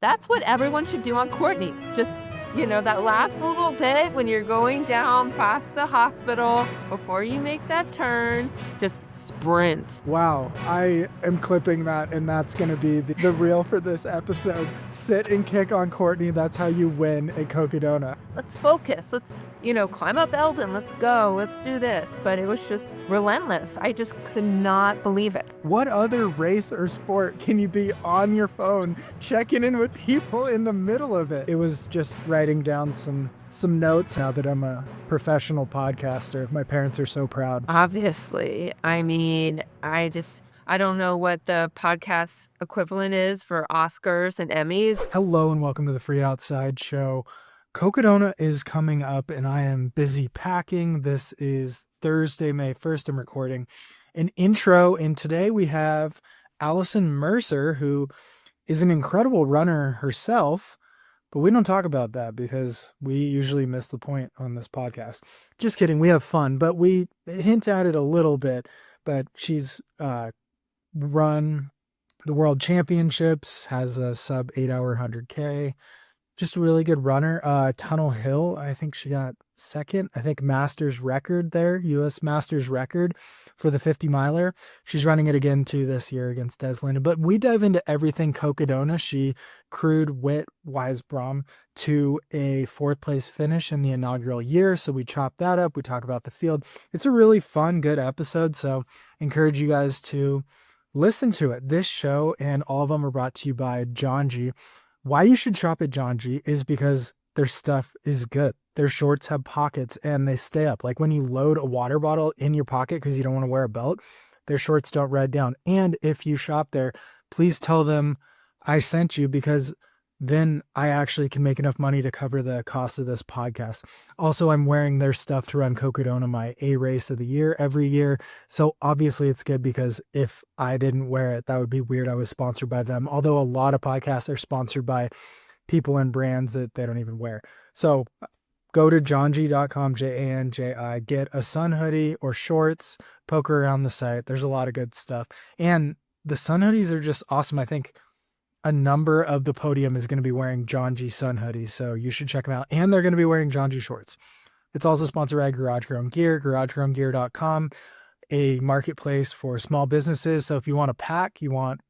That's what everyone should do on Courtney. Just, that last little bit when you're going down past the hospital before you make that turn, just sprint. Wow, I am clipping that, and that's going to be the reel for this episode. Sit and kick on Courtney. That's how you win a Cocodona. Let's focus. Let's, climb up Eldon. Let's go. Let's do this. But it was just relentless. I just could not believe it. What other race or sport can you be on your phone checking in with people in the middle of it? It was just writing down some notes now that I'm a professional podcaster. My parents are so proud. Obviously. I mean, I don't know what the podcast equivalent is for Oscars and Emmys. Hello and welcome to the Free Outside Show. Cocodona is coming up and I am busy packing. This is Thursday, May 1st. I'm recording an intro, and today we have Allison Mercer, who is an incredible runner herself, but we don't talk about that because we usually miss the point on this podcast. Just kidding. We have fun, but we hint at it a little bit. But she's run the world championships, has a sub 8-hour 100K. Just a really good runner. Tunnel Hill, I think she got second. I think Masters record there, U.S. Masters record for the 50 miler. She's running it again too this year against Deslin. But we dive into everything Cocodona. She crewed Whit Weisbrom to a 4th place finish in the inaugural year. So we chop that up. We talk about the field. It's a really fun, good episode. So encourage you guys to listen to it. This show and all of them are brought to you by John G. Why you should shop at John G is because their stuff is good. Their shorts have pockets and they stay up. Like when you load a water bottle in your pocket because you don't want to wear a belt, their shorts don't ride down. And if you shop there, please tell them I sent you, because then I actually can make enough money to cover the cost of this podcast. Also, I'm wearing their stuff to run Cocodona, my A race of the year, every year. So obviously it's good, because if I didn't wear it, that would be weird. I was sponsored by them. Although a lot of podcasts are sponsored by people and brands that they don't even wear. So go to johng.com, Janji, get a sun hoodie or shorts, poke around the site. There's a lot of good stuff. And the sun hoodies are just awesome. I think a number of the podium is going to be wearing John G sun hoodies, so you should check them out. And they're going to be wearing John G shorts. It's also sponsored by Garage Grown Gear, garagegrowngear.com, a marketplace for small businesses. So if you want a pack, you want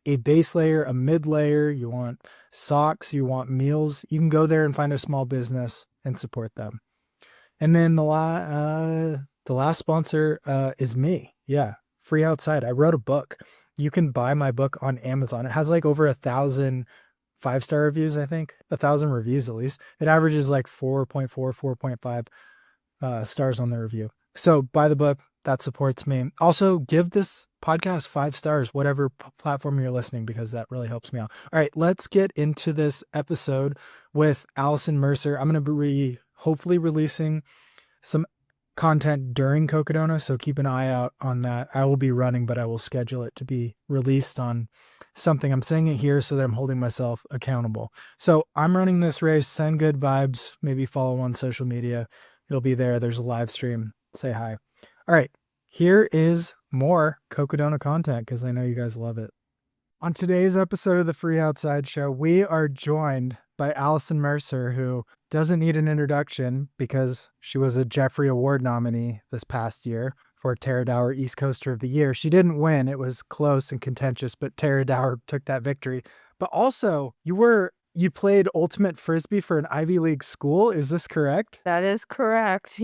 a base layer, a mid layer, you want socks, you want meals, you can go there and find a small business and support them. And then the last sponsor is me. Yeah, Free Outside. I wrote a book. You can buy my book on Amazon. It has like over 1,000 5-star reviews, I think. 1,000 reviews at least. It averages like 4.4, 4.5 stars on the review. So buy the book. That supports me. Also, give this podcast 5 stars, whatever platform you're listening, because that really helps me out. All right, let's get into this episode with Allison Mercer. I'm going to be hopefully releasing some content during Cocodona, so keep an eye out on that. I will be running, but I will schedule it to be released on something. I'm saying it here so that I'm holding myself accountable. So I'm running this race. Send good vibes. Maybe follow on social media. It'll be there. There's a live stream. Say hi. All right, here is more Cocodona content because I know you guys love it. On today's episode of the Free Outside Show, we are joined by Allison Mercer, who doesn't need an introduction because she was a Jeffrey Award nominee this past year for Tara Dower East Coaster of the Year. She didn't win. It was close and contentious, but Tara Dower took that victory. But also, you played ultimate frisbee for an Ivy League school. Is this correct? That is correct.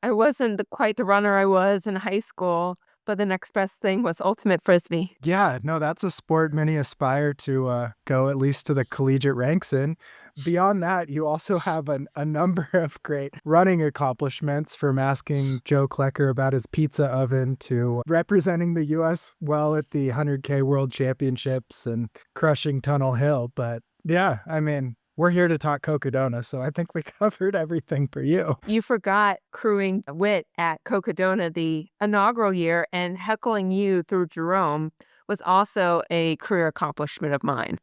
I wasn't quite the runner I was in high school, but the next best thing was ultimate frisbee. Yeah, no, that's a sport many aspire to go at least to the collegiate ranks in. Beyond that, you also have a number of great running accomplishments, from asking Joe Klecker about his pizza oven to representing the U.S. well at the 100K World Championships and crushing Tunnel Hill. But yeah, I mean, we're here to talk Cocodona, so I think we covered everything for you. You forgot crewing Whit at Cocodona the inaugural year, and heckling you through Jerome was also a career accomplishment of mine.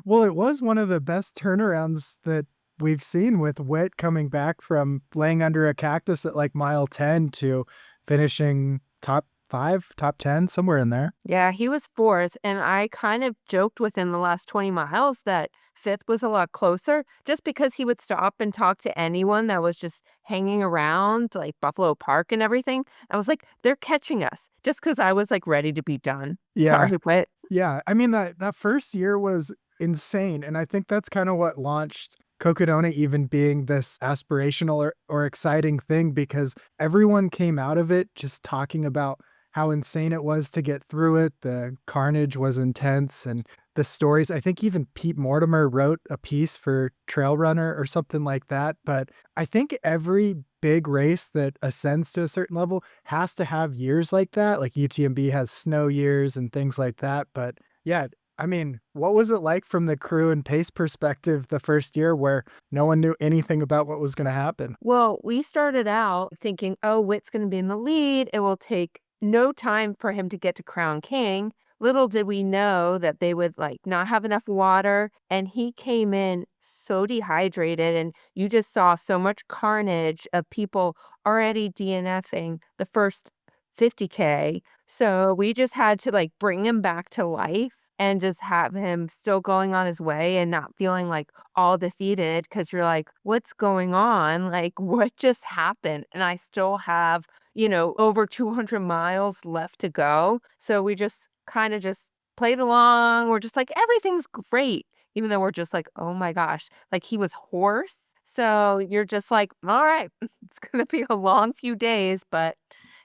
Well, it was one of the best turnarounds that we've seen, with Whit coming back from laying under a cactus at like mile 10 to finishing top 5, top 10, somewhere in there. Yeah, he was fourth, and I kind of joked within the last 20 miles that fifth was a lot closer just because he would stop and talk to anyone that was just hanging around, like Buffalo Park and everything. I was like, they're catching us just because I was like ready to be done. Yeah. Sorry, but Yeah. I mean, that first year was insane. And I think that's kind of what launched Cocodona even being this aspirational or exciting thing because everyone came out of it just talking about how insane it was to get through it. The carnage was intense and the stories. I think even Pete Mortimer wrote a piece for Trail Runner or something like that. But I think every big race that ascends to a certain level has to have years like that. Like UTMB has snow years and things like that. But yeah, I mean, what was it like from the crew and pace perspective the first year where no one knew anything about what was going to happen? well, we started out thinking, oh, Witt's going to be in the lead. It will take no time for him to get to Crown King. Little did we know that they would like not have enough water. And he came in so dehydrated, and you just saw so much carnage of people already DNFing the first 50K. So we just had to like bring him back to life and just have him still going on his way and not feeling like all defeated because you're like, what's going on? Like, what just happened? And I still have, over 200 miles left to go. So we just kind of just played along. We're just like, everything's great. Even though we're just like, oh my gosh, like he was hoarse. So you're just like, all right, it's going to be a long few days, but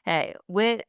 hey,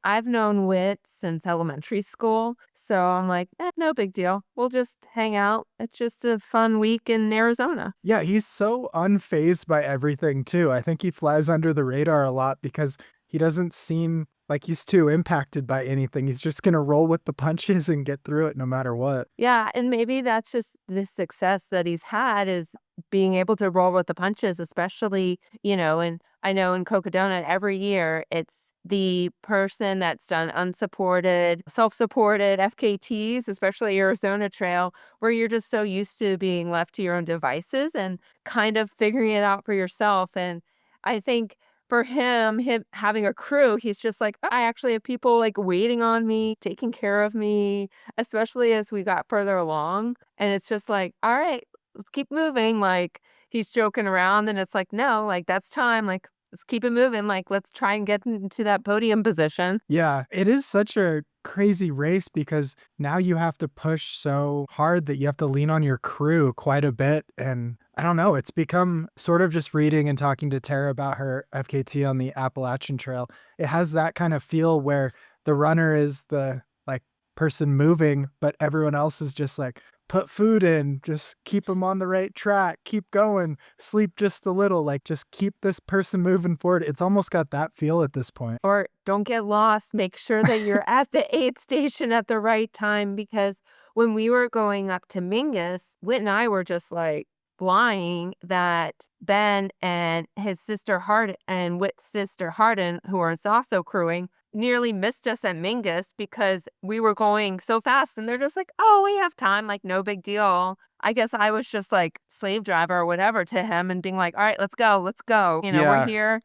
I've known Wit since elementary school, so I'm like, no big deal. We'll just hang out. It's just a fun week in Arizona. Yeah, he's so unfazed by everything too. I think he flies under the radar a lot because he doesn't seem like he's too impacted by anything. He's just going to roll with the punches and get through it no matter what. Yeah, and maybe that's just the success that he's had is being able to roll with the punches, especially, and I know in Cocodona every year it's the person that's done unsupported, self-supported FKTs, especially Arizona Trail, where you're just so used to being left to your own devices and kind of figuring it out for yourself. And I think for him having a crew, he's just like, "Oh, I actually have people like waiting on me, taking care of me," especially as we got further along. And it's just like, all right, let's keep moving. Like he's joking around and it's like, no, like that's time. Like let's keep it moving. Like let's try and get into that podium position. Yeah, it is such a crazy race because now you have to push so hard that you have to lean on your crew quite a bit. And I don't know, it's become sort of just reading and talking to Tara about her FKT on the Appalachian Trail. It has that kind of feel where the runner is the like person moving, but everyone else is just like, put food in, just keep them on the right track, keep going, sleep just a little, like just keep this person moving forward. It's almost got that feel at this point. Or don't get lost. Make sure that you're at the aid station at the right time, because when we were going up to Mingus, Whit and I were just like flying that Ben and his sister Hardin and Whit's sister Hardin, who are also crewing, nearly missed us at Mingus because we were going so fast, and they're just like, oh, we have time, like no big deal. I guess I was just like slave driver or whatever to him and being like, all right, let's go. We're Yeah. here.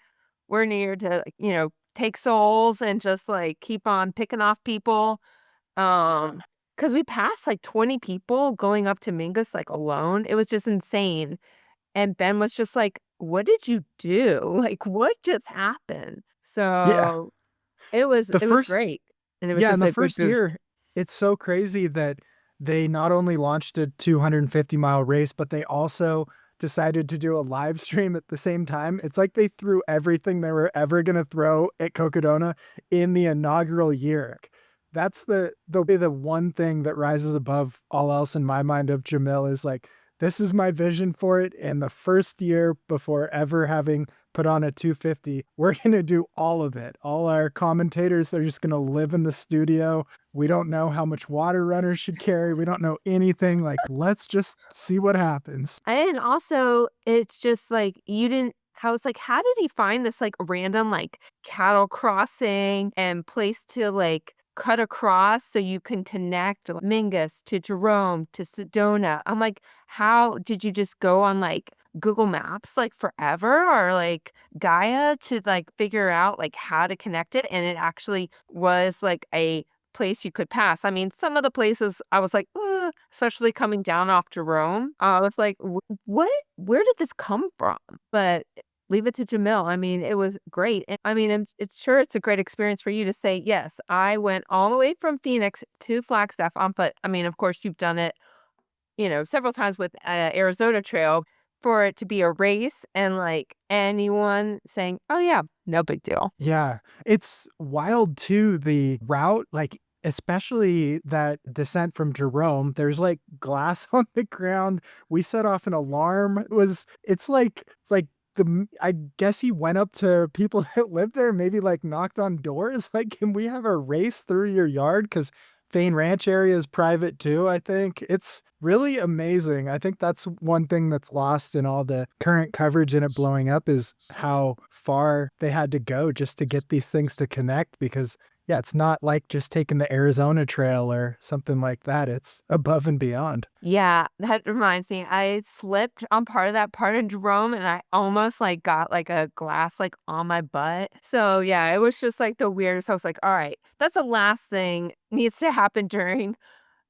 We're near to, take souls and just like keep on picking off people. Because we passed like 20 people going up to Mingus like alone. It was just insane. And Ben was just like, what did you do? Like, what just happened? Yeah. So it was The it was first great, and it was Yeah, in just the a good first boost. year, it's so crazy that they not only launched a 250-mile race, but they also decided to do a live stream at the same time. It's like they threw everything they were ever gonna throw at Cocodona in the inaugural year. That's the one thing that rises above all else in my mind of Jamil is like, this is my vision for it. And the first year before ever having put on a 250, we're going to do all of it. All our commentators are just going to live in the studio. We don't know how much water runners should carry. We don't know anything. Like, let's just see what happens. And also, it's just like I was like, how did he find this like random like cattle crossing and place to like cut across so you can connect Mingus to Jerome to Sedona? I'm like, how did you just go on like Google Maps like forever or like Gaia to like figure out like how to connect it. And it actually was like a place you could pass. I mean, some of the places I was like, "Ugh," especially coming down off Jerome. I was like, What? Where did this come from?" But leave it to Jamil. I mean, it was great. And I mean, and it's sure it's a great experience for you to say, yes, I went all the way from Phoenix to Flagstaff on foot. I mean, of course, you've done it, several times with Arizona Trail for it to be a race and like anyone saying, "Oh yeah, no big deal." Yeah, it's wild too, the route, like, especially that descent from Jerome, there's, like, glass on the ground. We set off an alarm. It's like I guess he went up to people that live there, maybe, like, knocked on doors, like, "Can we have a race through your yard?" Because Fain Ranch area is private too, I think. It's really amazing. I think that's one thing that's lost in all the current coverage in it blowing up is how far they had to go just to get these things to connect because yeah, it's not like just taking the Arizona Trail or something like that. It's above and beyond. Yeah, that reminds me, I slipped on part of that part in Jerome and I almost like got like a glass like on my butt. So yeah, it was just like the weirdest. I was like, all right, that's the last thing needs to happen during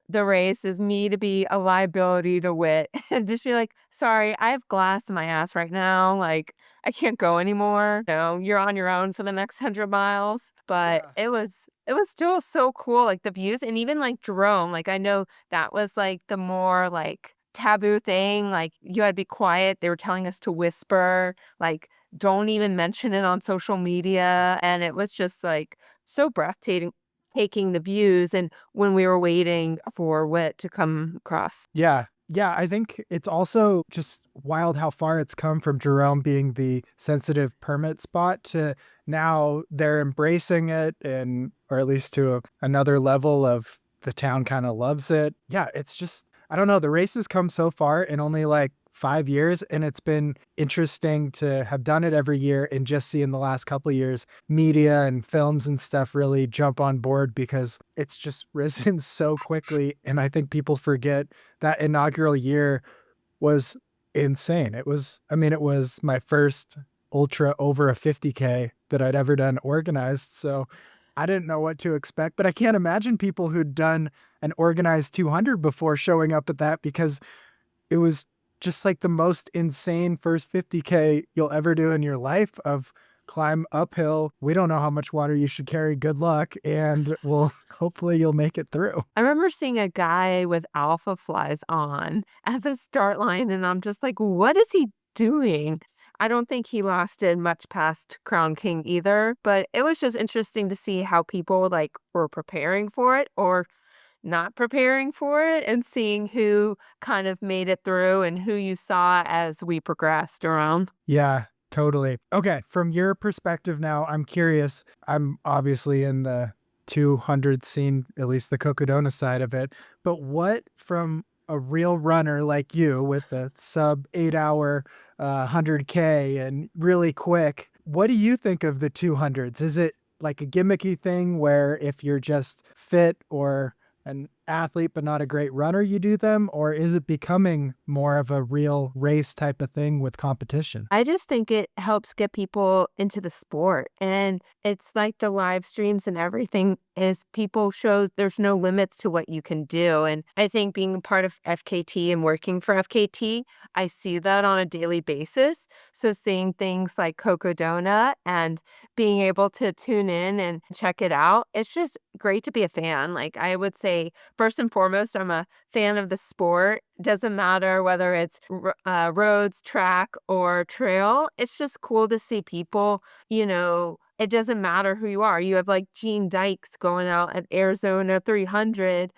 the race is me to be a liability to Wit and just be like, "Sorry, I have glass in my ass right now, like, I can't go anymore. No, you're on your own for the next 100 miles." But Yeah. it was still so cool, like, the views and even, like, Jerome, like, I know that was, like, the more, like, taboo thing, like, you had to be quiet, they were telling us to whisper, like, don't even mention it on social media, and it was just, like, so breathtaking taking the views and when we were waiting for Wit to come across. Yeah. Yeah, I think it's also just wild how far it's come from Jerome being the sensitive permit spot to now they're embracing it and or at least to another level of the town kind of loves it. Yeah, it's just I don't know, the race has come so far in only like 5 years and it's been interesting to have done it every year and just see in the last couple of years media and films and stuff really jump on board because it's just risen so quickly and I think people forget that inaugural year was insane. It was my first ultra over a 50K that I'd ever done organized. So I didn't know what to expect, but I can't imagine people who'd done an organized 200 before showing up at that because it was just like the most insane first 50K you'll ever do in your life of climb uphill. We don't know how much water you should carry. Good luck. And well, hopefully you'll make it through. I remember seeing a guy with alpha flies on at the start line, and I'm just like, "What is he doing?" I don't think he lasted much past Crown King either, but it was just interesting to see how people, like, were preparing for it or not preparing for it and seeing who kind of made it through and who you saw as we progressed around. Yeah, totally. Okay, from your perspective now, I'm curious. I'm obviously in the 200 scene, at least the Cocodona side of it, but what from a real runner like you with a sub 8 hour 100K and really quick, what do you think of the 200s? Is it like a gimmicky thing where if you're just fit or an athlete but not a great runner, you do them? Or is it becoming more of a real race type of thing with competition? I just think it helps get people into the sport, and it's like the live streams and everything is people shows there's no limits to what you can do, and I think being a part of FKT and working for FKT, I see that on a daily basis, so seeing things like Cocodona and being able to tune in and check it out, it's just great to be a fan, like, I would say, first and foremost, I'm a fan of the sport. Doesn't matter whether it's roads, track, or trail. It's just cool to see people, it doesn't matter who you are. You have like Gene Dykes going out at Arizona 300,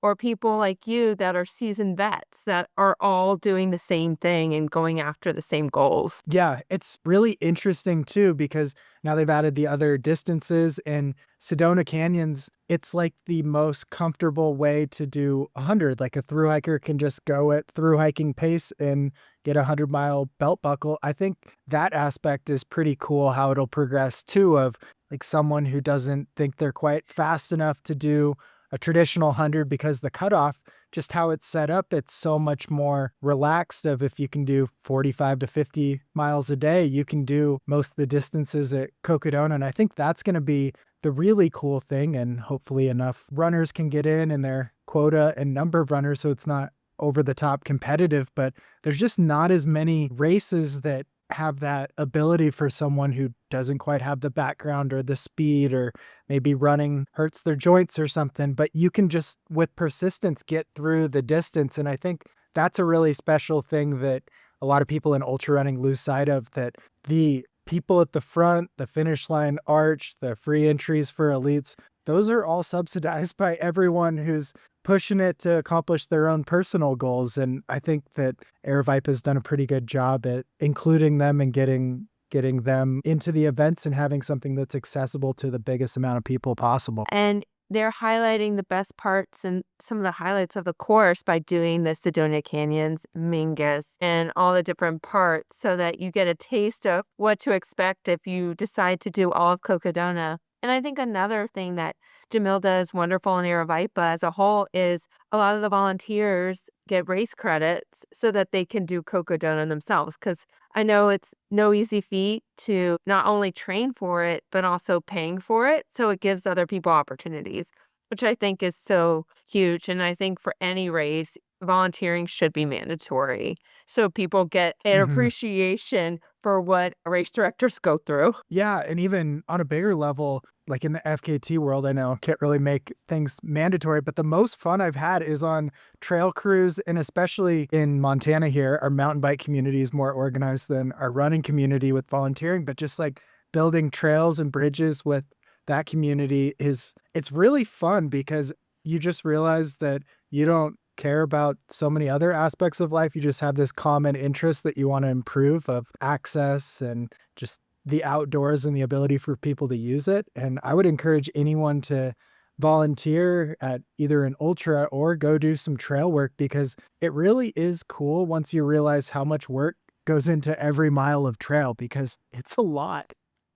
or people like you that are seasoned vets that are all doing the same thing and going after the same goals. Yeah, it's really interesting too because now they've added the other distances and Sedona Canyons, it's like the most comfortable way to do 100. Like a thru hiker can just go at thru hiking pace and get a 100-mile belt buckle. I think that aspect is pretty cool how it'll progress too of like someone who doesn't think they're quite fast enough to do a traditional 100 because the cutoff just how it's set up, it's so much more relaxed of if you can do 45 to 50 miles a day, you can do most of the distances at Cocodona. And I think that's going to be the really cool thing. And hopefully enough runners can get in their quota and number of runners. So it's not over the top competitive, but there's just not as many races that have that ability for someone who doesn't quite have the background or the speed, or maybe running hurts their joints or something, but you can just with persistence get through the distance. And I think that's a really special thing that a lot of people in ultra running lose sight of, that the people at the front, the finish line arch, the free entries for elites, those are all subsidized by everyone who's pushing it to accomplish their own personal goals. And I think that Airvipe has done a pretty good job at including them and getting them into the events and having something that's accessible to the biggest amount of people possible. And they're highlighting the best parts and some of the highlights of the course by doing the Sedona Canyons, Mingus, and all the different parts so that you get a taste of what to expect if you decide to do all of Cocodona. And I think another thing that Jamil does wonderful in Aravaipa as a whole is a lot of the volunteers get race credits so that they can do Cocodona themselves. Because I know it's no easy feat to not only train for it, but also paying for it. So it gives other people opportunities, which I think is so huge. And I think for any race, volunteering should be mandatory so people get an Mhm. appreciation for what race directors go through. Yeah, and even on a bigger level, like in the FKT world, I know can't really make things mandatory, but the most fun I've had is on trail crews, and especially in Montana here, our mountain bike community is more organized than our running community with volunteering, but just like building trails and bridges with that community it's really fun because you just realize that you don't care about so many other aspects of life. You just have this common interest that you want to improve of access and just the outdoors and the ability for people to use it. And I would encourage anyone to volunteer at either an ultra or go do some trail work, because it really is cool once you realize how much work goes into every mile of trail, because it's a lot.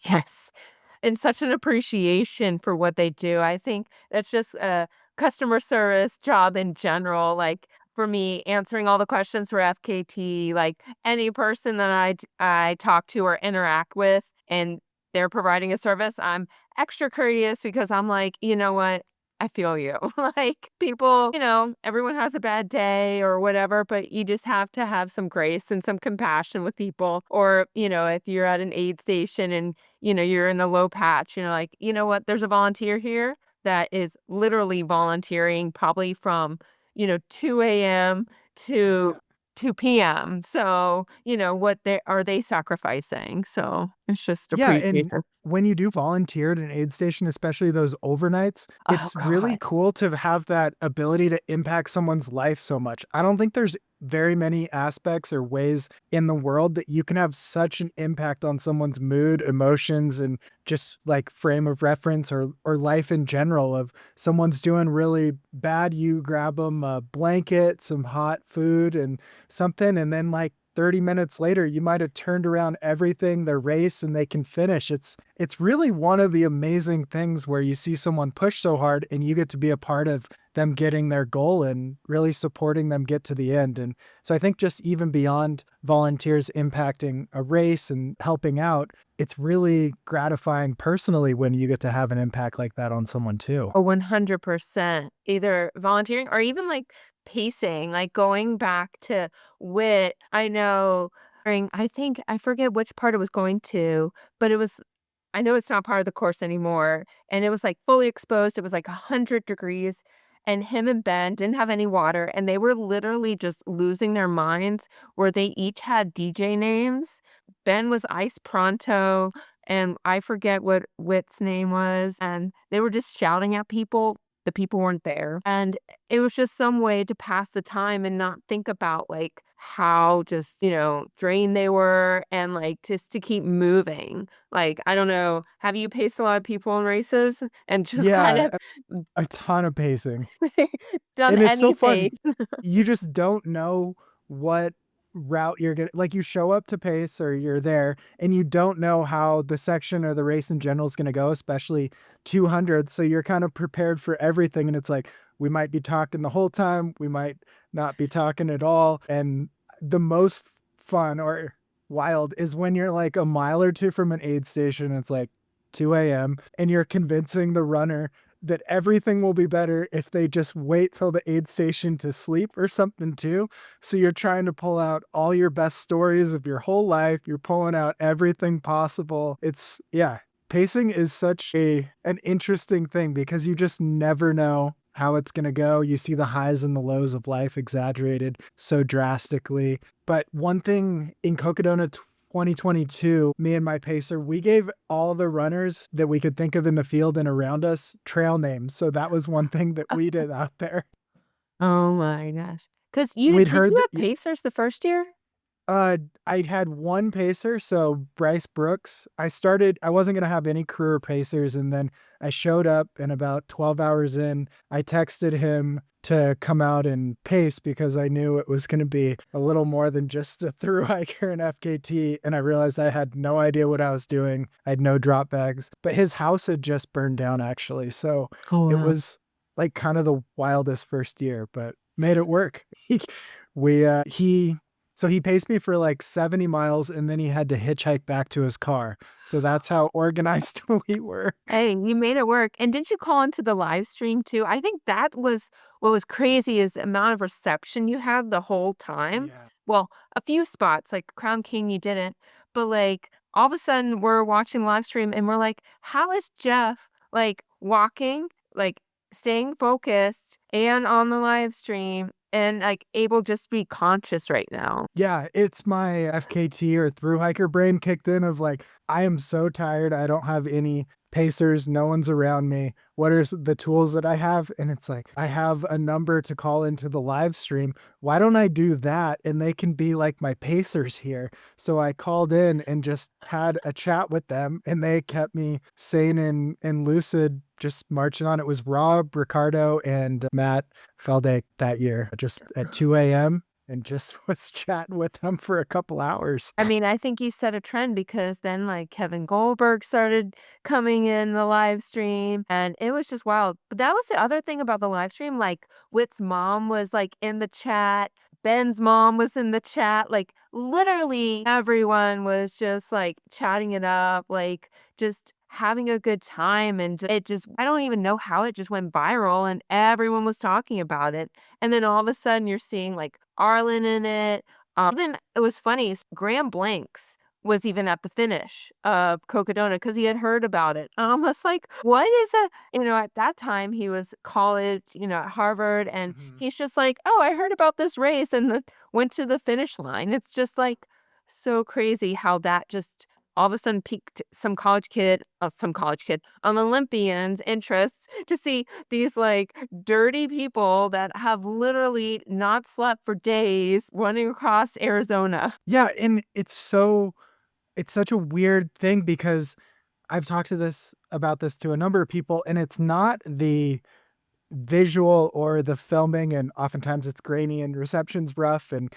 Yes. And such an appreciation for what they do. I think that's just a customer service job in general. Like for me, answering all the questions for FKT, like any person that I talk to or interact with and they're providing a service, I'm extra courteous because I'm like, you know what? I feel you. Like people, everyone has a bad day or whatever, but you just have to have some grace and some compassion with people. Or, if you're at an aid station and you're in a low patch, like, you know what, there's a volunteer here that is literally volunteering probably from, 2 a.m. to Yeah. 2 p.m. So, what they sacrificing? So it's just Yeah, and appreciation. when you do volunteer at an aid station, especially those overnights, Oh it's really God. cool to have that ability to impact someone's life so much. I don't think there's very many aspects or ways in the world that you can have such an impact on someone's mood, emotions, and just like frame of reference or life in general. Of someone's doing really bad, you grab them a blanket, some hot food, and something, and then like 30 minutes later, you might have turned around everything, their race, and they can finish. It's really one of the amazing things where you see someone push so hard and you get to be a part of them getting their goal and really supporting them get to the end. And so I think just even beyond volunteers impacting a race and helping out, it's really gratifying personally when you get to have an impact like that on someone too. Oh, 100%. Either volunteering or even, like, pacing, like, going back to WIT. I know during I think I forget which part it was going to, but I know it's not part of the course anymore, and it was, like, fully exposed. It was, like, 100 degrees, and him and Ben didn't have any water, and they were literally just losing their minds where they each had DJ names. Ben was Ice Pronto, and I forget what Wit's name was, and they were just shouting at people. The people weren't there, and it was just some way to pass the time and not think about, like, how just, drained they were and, like, just to keep moving. Like, I don't know, have you paced a lot of people in races and just kind Yeah, of a ton of pacing. done And it's so anything? fun. You just don't know what route you're gonna like, you show up to pace or you're there, and you don't know how the section or the race in general is gonna go, especially 200, so you're kind of prepared for everything, and it's like, We might be talking the whole time. We might not be talking at all. And the most fun or wild is when you're like a mile or two from an aid station. It's like 2 a.m. and you're convincing the runner that everything will be better if they just wait till the aid station to sleep or something too. So you're trying to pull out all your best stories of your whole life. You're pulling out everything possible. It's yeah. Pacing is such an interesting thing because you just never know how it's going to go. You see the highs and the lows of life exaggerated so drastically. But one thing in Cocodona 2022, me and my pacer, we gave all the runners that we could think of in the field and around us trail names. So that was one thing that we did out there. Oh my gosh. 'Cause We'd did heard you that, have pacers the first year? I had one pacer, so Bryce Brooks. I wasn't gonna have any career pacers, and then I showed up, and about 12 hours in, I texted him to come out and pace because I knew it was gonna be a little more than just a through hiker and FKT, and I realized I had no idea what I was doing. I had no drop bags, but his house had just burned down actually, so Oh, it wow. was like kind of the wildest first year, but made it work. He paced me for like 70 miles and then he had to hitchhike back to his car. So that's how organized we were. Hey, you made it work. And didn't you call into the live stream too? I think that was what was crazy is the amount of reception you had the whole time. Yeah. Well, a few spots, like Crown King, you didn't. But like all of a sudden we're watching live stream and we're like, how is Jeff like walking, like staying focused and on the live stream and like able just to be conscious right now? Yeah, it's my FKT or through hiker brain kicked in of like, I am so tired. I don't have any pacers. No one's around me. What are the tools that I have? And it's like, I have a number to call into the live stream. Why don't I do that? And they can be like my pacers here. So I called in and just had a chat with them and they kept me sane and lucid, just marching on. It was Rob, Ricardo, and Matt Feldake that year, just at 2 a.m. and just was chatting with them for a couple hours. I mean, I think you set a trend because then, like, Kevin Goldberg started coming in the live stream, and it was just wild. But that was the other thing about the live stream, like, Whit's mom was, like, in the chat, Ben's mom was in the chat, like, literally everyone was just, like, chatting it up, like, just having a good time, and it just I don't even know how it just went viral, and everyone was talking about it, and then all of a sudden, you're seeing, like, Arlen in it, even it was funny, Graham Blanks was even at the finish of Cocodona because he had heard about it. I'm almost like, "What is a" at that time, he was college, at Harvard, and Mhm. he's just like, "Oh, I heard about this race," and went to the finish line. It's just, like, so crazy how that just all of a sudden piqued some college kid, an Olympian's interest to see these, like, dirty people that have literally not slept for days running across Arizona. Yeah, and it's such a weird thing because I've talked to this about this to a number of people, and it's not the visual or the filming, and oftentimes it's grainy and reception's rough and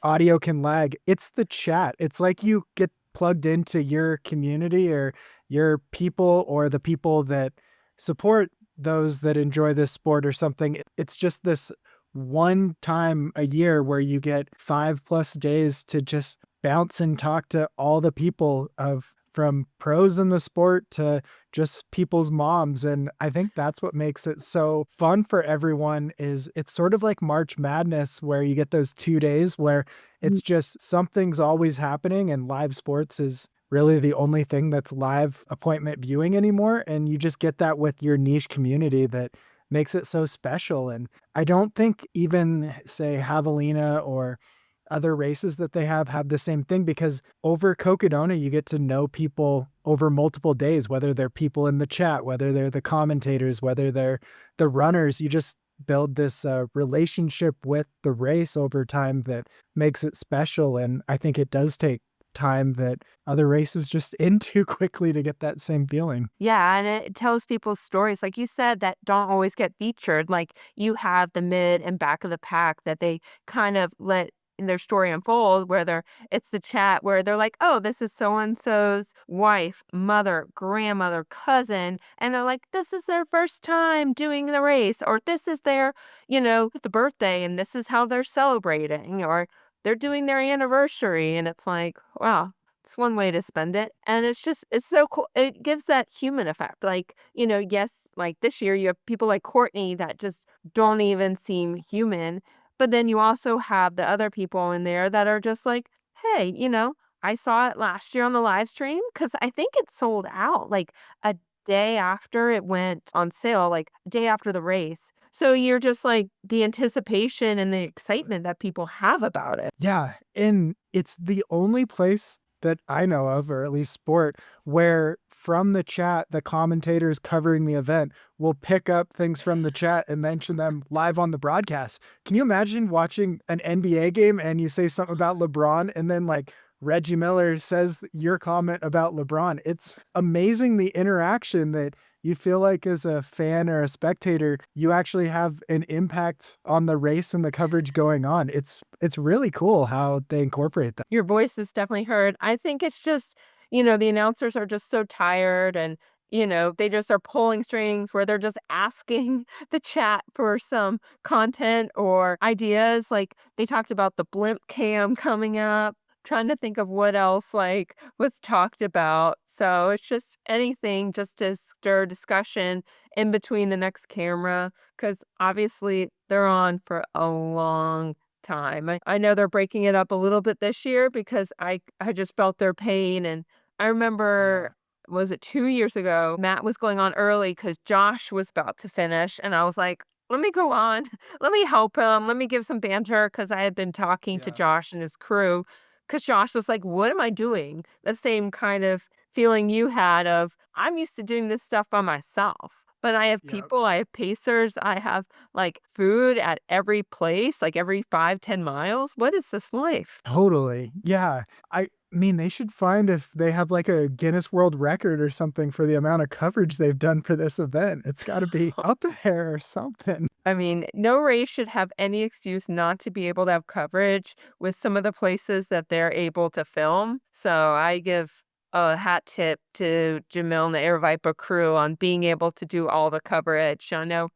audio can lag. It's the chat. It's like you get plugged into your community or your people or the people that support those that enjoy this sport or something. It's just this one time a year where you get 5+ days to just bounce and talk to all the people of from pros in the sport to just people's moms. And I think that's what makes it so fun for everyone is it's sort of like March Madness where you get those 2 days where it's just something's always happening and live sports is really the only thing that's live appointment viewing anymore. And you just get that with your niche community that makes it so special. And I don't think even say Javelina or other races that they have the same thing because over Cocodona, you get to know people over multiple days, whether they're people in the chat, whether they're the commentators, whether they're the runners. You just build this relationship with the race over time that makes it special. And I think it does take time that other races just end too quickly to get that same feeling. Yeah, and it tells people's stories, like you said, that don't always get featured. Like you have the mid and back of the pack that they kind of let in their story unfold where it's the chat where they're like, "Oh, this is so and so's wife, mother, grandmother, cousin," and they're like, "This is their first time doing the race," or "This is their, the birthday and this is how they're celebrating," or they're doing their anniversary, and it's like, wow, it's one way to spend it, and it's so cool. It gives that human effect, like, yes, like, this year, you have people like Courtney that just don't even seem human, but then you also have the other people in there that are just like, "Hey, I saw it last year on the live stream because I think it sold out, like, a day after it went on sale, like, a day after the race. So you're just like the anticipation and the excitement that people have about it. Yeah, and it's the only place that I know of, or at least sport, where from the chat, the commentators covering the event will pick up things from the chat and mention them live on the broadcast. Can you imagine watching an NBA game and you say something about LeBron and then like Reggie Miller says your comment about LeBron? It's amazing the interaction that you feel like as a fan or a spectator, you actually have an impact on the race and the coverage going on. It's really cool how they incorporate that. Your voice is definitely heard. I think it's just, the announcers are just so tired and, they just are pulling strings where they're just asking the chat for some content or ideas. Like they talked about the blimp cam coming up, trying to think of what else like was talked about. So it's just anything just to stir discussion in between the next camera because obviously they're on for a long time. I know they're breaking it up a little bit this year because I just felt their pain, and I remember, Yeah. was it 2 years ago, Matt was going on early because Josh was about to finish, and I was like, "Let me go on. Let me help him. Let me give some banter," because I had been talking to Yeah. Josh and his crew. Because Josh was like, "What am I doing?" The same kind of feeling you had of, "I'm used to doing this stuff by myself, but I have Yeah. people, I have pacers, I have like food at every place, like every 5-10 miles. What is this life?" Totally. Yeah. I mean, they should find if they have like a Guinness World Record or something for the amount of coverage they've done for this event. It's got to be up there or something. I mean, no race should have any excuse not to be able to have coverage with some of the places that they're able to film. So I give a hat tip to Jamil and the Air Viper crew on being able to do all the coverage. I know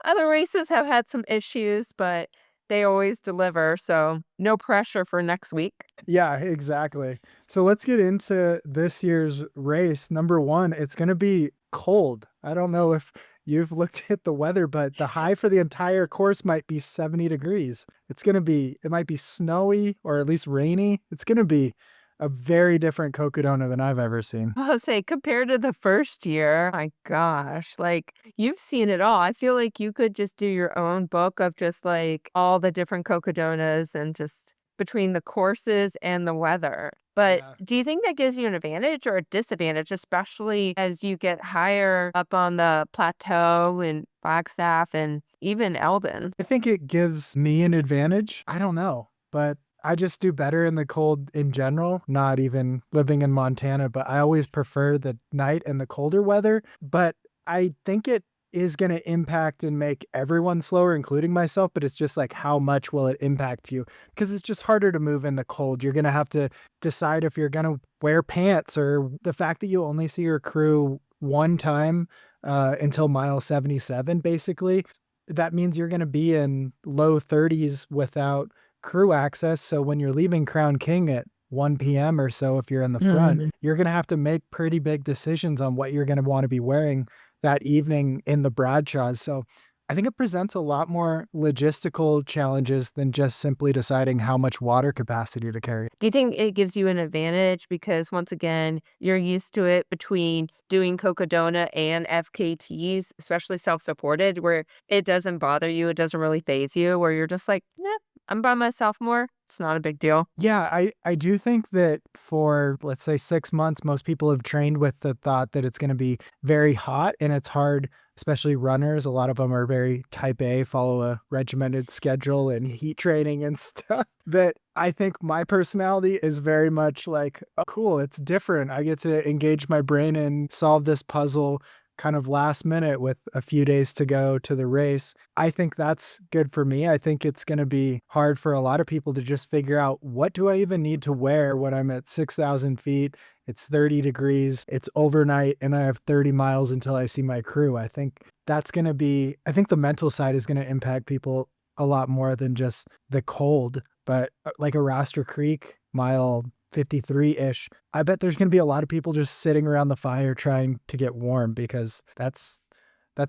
other races have had some issues, but they always deliver. So no pressure for next week. Yeah, exactly. So let's get into this year's race. Number one, it's going to be cold. I don't know if you've looked at the weather, but the high for the entire course might be 70 degrees. It might be snowy or at least rainy. It's going to be a very different Cocodona than I've ever seen. I'll say compared to the first year, my gosh, like you've seen it all. I feel like you could just do your own book of just like all the different cocodonas and just between the courses and the weather. But Yeah. do you think that gives you an advantage or a disadvantage, especially as you get higher up on the plateau and Flagstaff and even Eldon? I think it gives me an advantage. I don't know, but I just do better in the cold in general, not even living in Montana, but I always prefer the night and the colder weather. But I think it is going to impact and make everyone slower, including myself. But it's just like, how much will it impact you? Because it's just harder to move in the cold. You're going to have to decide if you're going to wear pants, or the fact that you only see your crew one time until mile 77, basically. That means you're going to be in low 30s without crew access. So when you're leaving Crown King at 1 p.m. or so, if you're in the front, you're going to have to make pretty big decisions on what you're going to want to be wearing that evening in the Bradshaws. So I think it presents a lot more logistical challenges than just simply deciding how much water capacity to carry. Do you think it gives you an advantage because once again, you're used to it between doing Cocodona and FKTs, especially self-supported, where it doesn't bother you, it doesn't really phase you, where you're just like, "Nah, I'm by myself more. It's not a big deal." Yeah, I do think that for, let's say, 6 months, most people have trained with the thought that it's going to be very hot and it's hard, especially runners. A lot of them are very type A, follow a regimented schedule and heat training and stuff. That I think my personality is very much like, oh, cool, it's different. I get to engage my brain and solve this puzzle kind of last minute with a few days to go to the race. I think that's good for me. I think it's going to be hard for a lot of people to just figure out, what do I even need to wear when I'm at 6,000 feet? It's 30 degrees, it's overnight, and I have 30 miles until I see my crew. I think I think the mental side is going to impact people a lot more than just the cold. But like Arastra Creek, mile 53-ish, I bet there's going to be a lot of people just sitting around the fire trying to get warm, because that's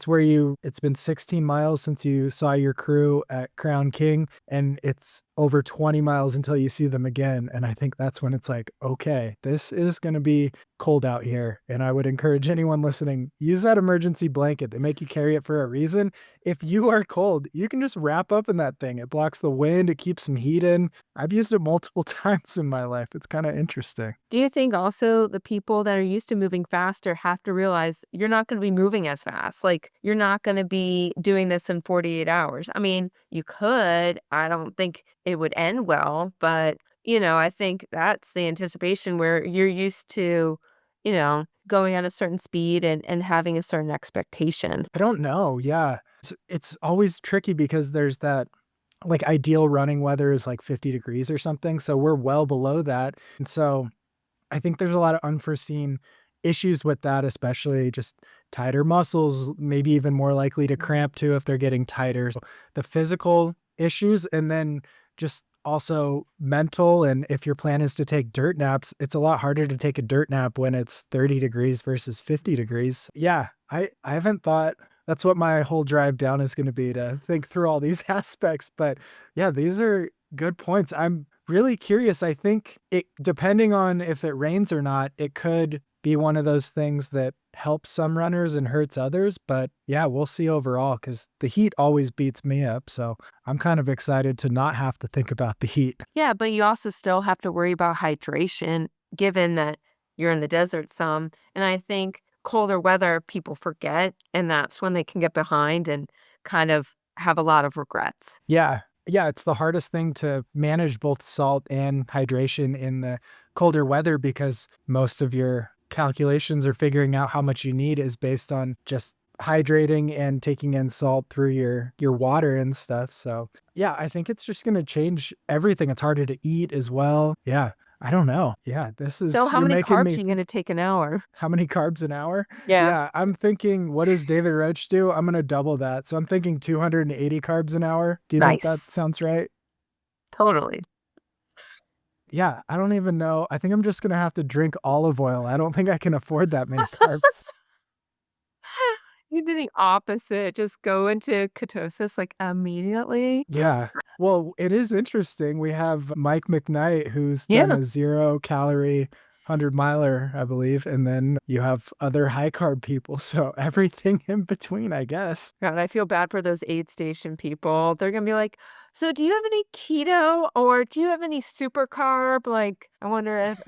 where it's been 16 miles since you saw your crew at Crown King, and it's over 20 miles until you see them again. And I think that's when it's like, okay, this is going to be cold out here. And I would encourage anyone listening, use that emergency blanket. They make you carry it for a reason. If you are cold, you can just wrap up in that thing. It blocks the wind, it keeps some heat in. I've used it multiple times in my life. It's kind of interesting. Do you think also the people that are used to moving faster have to realize you're not going to be moving as fast? Like, you're not going to be doing this in 48 hours. I mean, you could. I don't think it would end well, but, I think that's the anticipation where you're used to, going at a certain speed and having a certain expectation. I don't know. Yeah. It's always tricky because there's that, like, ideal running weather is like 50 degrees or something. So we're well below that. And so I think there's a lot of unforeseen issues with that, especially just tighter muscles, maybe even more likely to cramp too if they're getting tighter. So the physical issues, and then just also mental. And if your plan is to take dirt naps, it's a lot harder to take a dirt nap when it's 30 degrees versus 50 degrees. Yeah, I haven't thought that's what my whole drive down is going to be, to think through all these aspects. But yeah, these are good points. I'm really curious. I think depending on if it rains or not, it could be one of those things that helps some runners and hurts others. But yeah, we'll see overall, because the heat always beats me up. So I'm kind of excited to not have to think about the heat. Yeah, but you also still have to worry about hydration, given that you're in the desert some. And I think colder weather, people forget, and that's when they can get behind and kind of have a lot of regrets. Yeah. Yeah, it's the hardest thing to manage both salt and hydration in the colder weather, because most of your calculations or figuring out how much you need is based on just hydrating and taking in salt through your water and stuff. So yeah, I think it's just going to change everything. It's harder to eat as well. Yeah, I don't know. Yeah, So how you're many making carbs me. are you going to take an hour? How many carbs an hour? Yeah. Yeah, I'm thinking, what does David Roach do? I'm going to double that. So I'm thinking 280 carbs an hour. Do you think that Nice. sounds right? Totally. Yeah, I don't even know. I think I'm just going to have to drink olive oil. I don't think I can afford that many carbs. You do the opposite. Just go into ketosis like immediately. Yeah. Well, it is interesting. We have Mike McKnight, who's done Yeah. a 0-calorie 100-miler, I believe. And then you have other high carb people. So everything in between, I guess. God, I feel bad for those aid station people. They're gonna be like, "So do you have any keto or do you have any super carb?" Like, I wonder if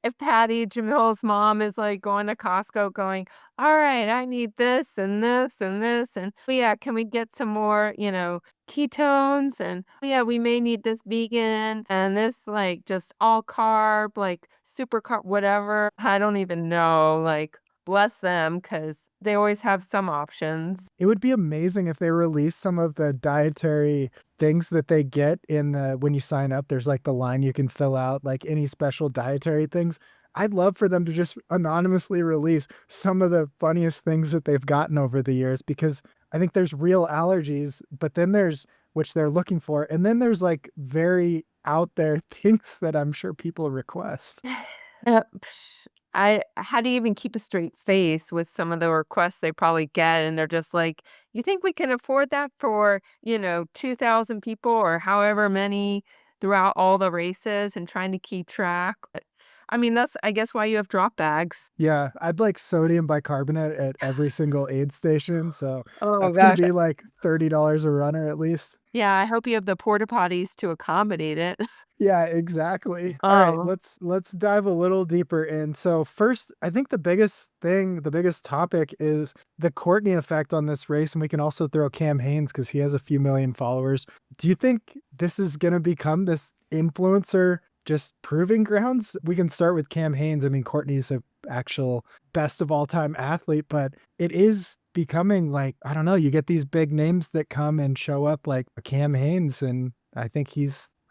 if Patty Jamil's mom is like going to Costco going, "All right, I need this and this and this. And oh, yeah, can we get some more, ketones? And oh, yeah, we may need this vegan and this like just all carb, like super carb, whatever." I don't even know. Like, bless them, because they always have some options. It would be amazing if they released some of the dietary things that they get when you sign up. There's like the line you can fill out, like any special dietary things. I'd love for them to just anonymously release some of the funniest things that they've gotten over the years, because I think there's real allergies, but then there's, which they're looking for, and then there's like very out there things that I'm sure people request. Psh, how do you even keep a straight face with some of the requests they probably get? And they're just like, you think we can afford that for, 2,000 people or however many throughout all the races and trying to keep track? But, I mean, that's, I guess, why you have drop bags. Yeah, I'd like sodium bicarbonate at every single aid station. So Oh that's going to gosh. be like $30 a runner at least. Yeah, I hope you have the porta potties to accommodate it. Yeah, exactly. All right, Oh, let's dive a little deeper in. So first, I think the biggest topic is the Courtney effect on this race, and we can also throw Cam Hanes because he has a few million followers. Do you think this is going to become this influencer just proving grounds? We can start with Cam Hanes. I mean, Courtney's a actual best of all time athlete, but it is becoming like, I don't know, you get these big names that come and show up like Cam Hanes, and I think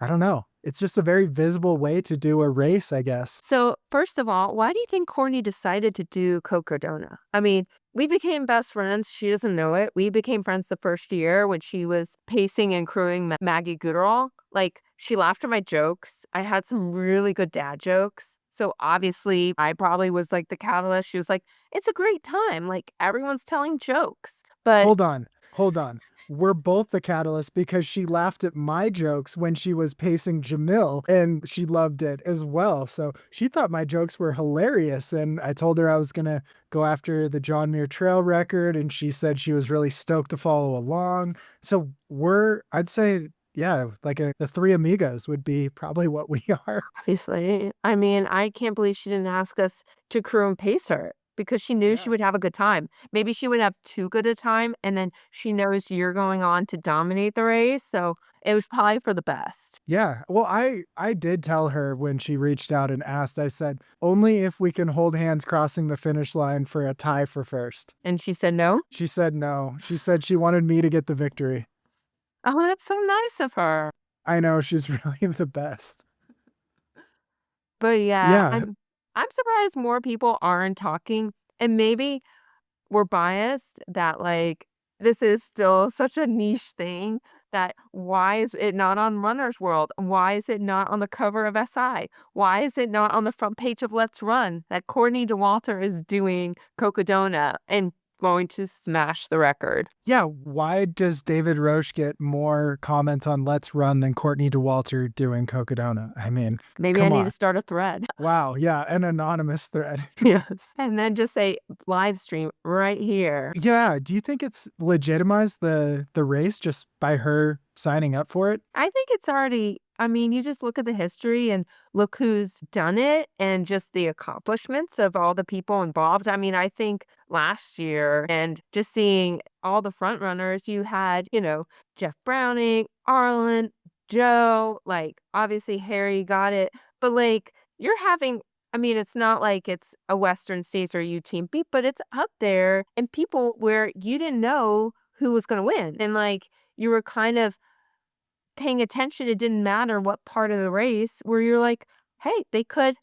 I don't know. It's just a very visible way to do a race, I guess. So, first of all, why do you think Courtney decided to do Cocodona? I mean, we became best friends. She doesn't know it. We became friends the first year when she was pacing and crewing Maggie Gooderall. Like, she laughed at my jokes. I had some really good dad jokes. So, obviously, I probably was like the catalyst. She was like, it's a great time. Like, everyone's telling jokes. But Hold on. Hold on. We're both the catalyst because she laughed at my jokes when she was pacing Jamil and she loved it as well. So she thought my jokes were hilarious. And I told her I was going to go after the John Muir Trail record. And she said she was really stoked to follow along. So I'd say, yeah, like the three amigos would be probably what we are. obviously, I mean, I can't believe she didn't ask us to crew and pace her because she knew she Yeah. would have a good time. Maybe she would have too good a time, and then she knows you're going on to dominate the race, so it was probably for the best. Yeah. Well, I did tell her when she reached out and asked, I said, only if we can hold hands crossing the finish line for a tie for first. And she said no? She said no. She said she wanted me to get the victory. Oh, that's so nice of her. I know she's really the best. But yeah, Yeah. I'm surprised more people aren't talking, and maybe we're biased that, like, this is still such a niche thing that why is it not on Runner's World? Why is it not on the cover of SI? Why is it not on the front page of Let's Run that Courtney Dauwalter is doing Cocodona and going to smash the record? Yeah. Why does David Roche get more comments on Let's Run than Courtney Dauwalter doing Cocodona? I mean, Maybe I come need to on. start a thread. Wow. Yeah. An anonymous thread. Yes. And then just say live stream right here. Yeah. Do you think it's legitimized the race just by her signing up for it? I think it's already, I mean, you just look at the history and look who's done it and just the accomplishments of all the people involved. I mean, I think last year and just seeing all the front runners, you had, Jeff Browning, Arlen, Joe, like obviously Harry got it, but like you're having, I mean, it's not like it's a Western States or UTMB, but it's up there and people where you didn't know who was going to win. And like you were kind of paying attention, it didn't matter what part of the race where you're like, "Hey, it could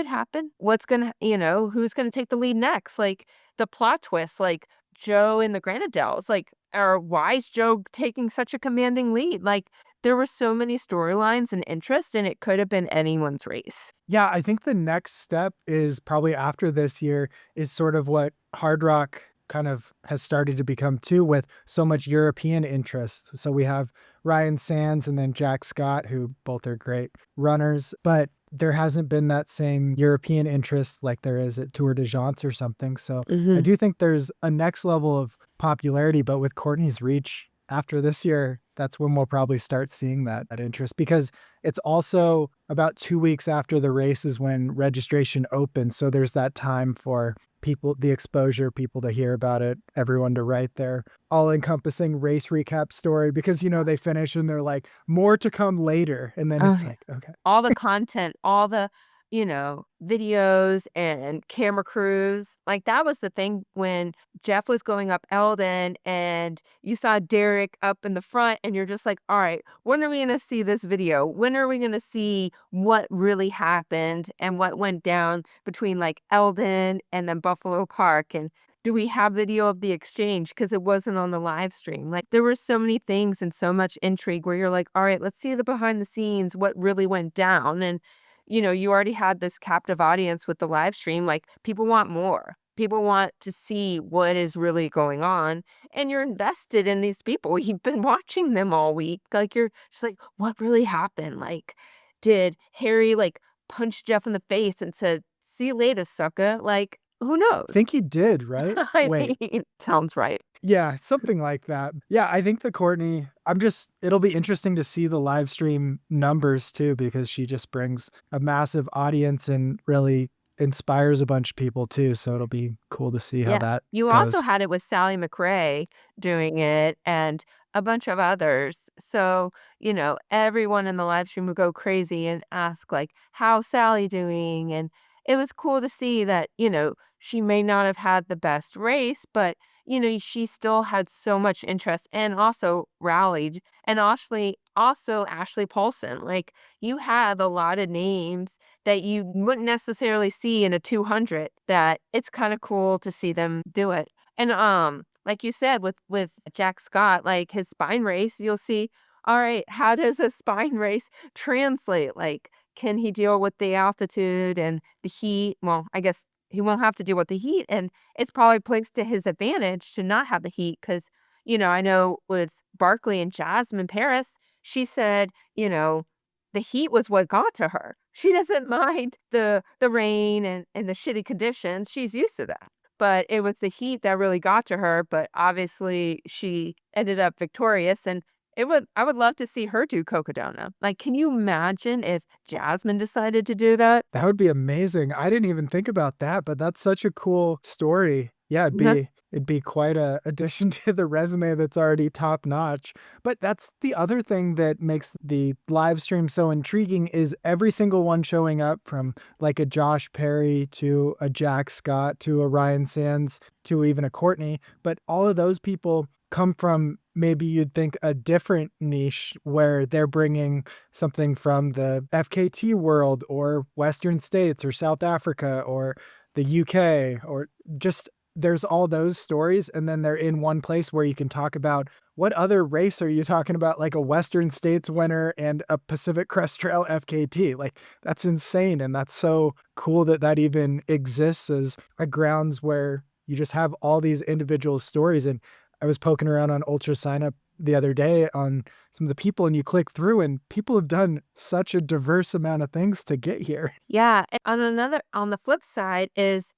happen. What's gonna who's gonna take the lead next?" Like, the plot twist, like, Joe and the Grenadelles, like, or why is Joe taking such a commanding lead? Like, there were so many storylines and interest, and it could have been anyone's race. Yeah, I think the next step is probably after this year is sort of what Hard Rock kind of has started to become too with so much European interest. So we have Ryan Sands and then Jack Scott, who both are great runners, but there hasn't been that same European interest like there is at Tour de France or something. So I Mhm. do think there's a next level of popularity, but with Courtney's reach after this year, that's when we'll probably start seeing that interest because it's also about 2 weeks after the race is when registration opens. So there's that time for people, the exposure, people to hear about it, everyone to write their all encompassing race recap story because, they finish and they're like, more to come later. And then Oh, it's yeah. like, okay. All the content, all the, videos and camera crews. Like that was the thing when Jeff was going up Eldon and you saw Derek up in the front and you're just like, all right, when are we going to see this video? When are we going to see what really happened and what went down between like Eldon and then Buffalo Park? And do we have video of the exchange? Because it wasn't on the live stream. Like there were so many things and so much intrigue where you're like, all right, let's see the behind the scenes, what really went down. And, you already had this captive audience with the live stream. Like people want more. People want to see what is really going on. And you're invested in these people. You've been watching them all week. Like you're just like, what really happened? Like, did Harry like punch Jeff in the face and said, see you later, sucker? Like, who I knows? think he did, right? I Wait. mean, sounds right. Yeah, something like that. Yeah, I think the Courtney, it'll be interesting to see the live stream numbers too, because she just brings a massive audience and really inspires a bunch of people too. So it'll be cool to see how Yeah. that You also goes. had it with Sally McRae doing it and a bunch of others. So, everyone in the live stream would go crazy and ask like, how's Sally doing? And it was cool to see that, she may not have had the best race, but, she still had so much interest and also rallied. And Ashley Paulson, like, you have a lot of names that you wouldn't necessarily see in a 200 that it's kind of cool to see them do it. And like you said with Jack Scott, like his spine race, you'll see, all right, how does a spine race translate? Like, can he deal with the altitude and the heat? Well, I guess he won't have to deal with the heat, and it's probably plays to his advantage to not have the heat because, I know with Barkley and Jasmine Paris, she said, the heat was what got to her. She doesn't mind the rain and the shitty conditions. She's used to that. But it was the heat that really got to her, but obviously she ended up victorious, and I would love to see her do Cocodona. Like, can you imagine if Jasmine decided to do that? That would be amazing. I didn't even think about that, but that's such a cool story. Yeah, Mhm. it'd be quite a addition to the resume that's already top notch. But that's the other thing that makes the live stream so intriguing is every single one showing up from like a Josh Perry to a Jack Scott to a Ryan Sands to even a Courtney, but all of those people come from maybe you'd think a different niche where they're bringing something from the FKT world or Western States or South Africa or the UK or just there's all those stories. And then they're in one place where you can talk about what other race are you talking about? Like a Western States winner and a Pacific Crest Trail FKT. Like that's insane. And that's so cool that that even exists as a grounds where you just have all these individual stories. And I was poking around on Ultra Sign Up the other day on some of the people and you click through and people have done such a diverse amount of things to get here. Yeah, and on the flip side is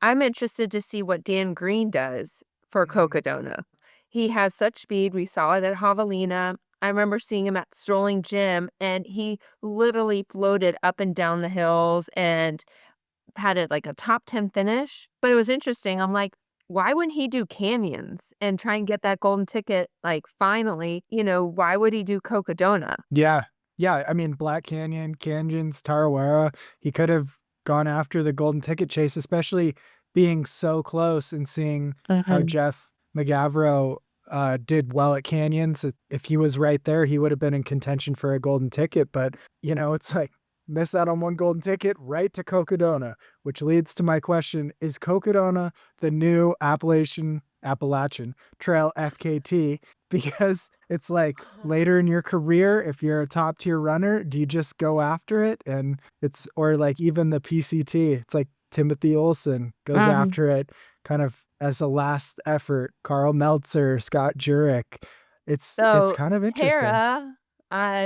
I'm interested to see what Dan Green does for Cocodona. He has such speed. We saw it at Javelina. I remember seeing him at Strolling Gym, and he literally floated up and down the hills and had it like a top 10 finish. But it was interesting. I'm like, why wouldn't he do canyons and try and get that golden ticket? Like, finally, why would he do Cocodona? Yeah. Yeah. I mean, Black Canyon, Canyons, Tarawera, he could have gone after the golden ticket chase, especially being so close and seeing how Mhm. Jeff McGavro did well at Canyons. If he was right there, he would have been in contention for a golden ticket. But, it's like miss out on one golden ticket right to Cocodona, which leads to my question, is Cocodona the new Appalachian Trail FKT? Because it's like later in your career, if you're a top tier runner, do you just go after it? And or like even the PCT, it's like Timothy Olson goes Mhm. after it kind of as a last effort. Carl Meltzer, Scott Jurek. It's So kind of interesting.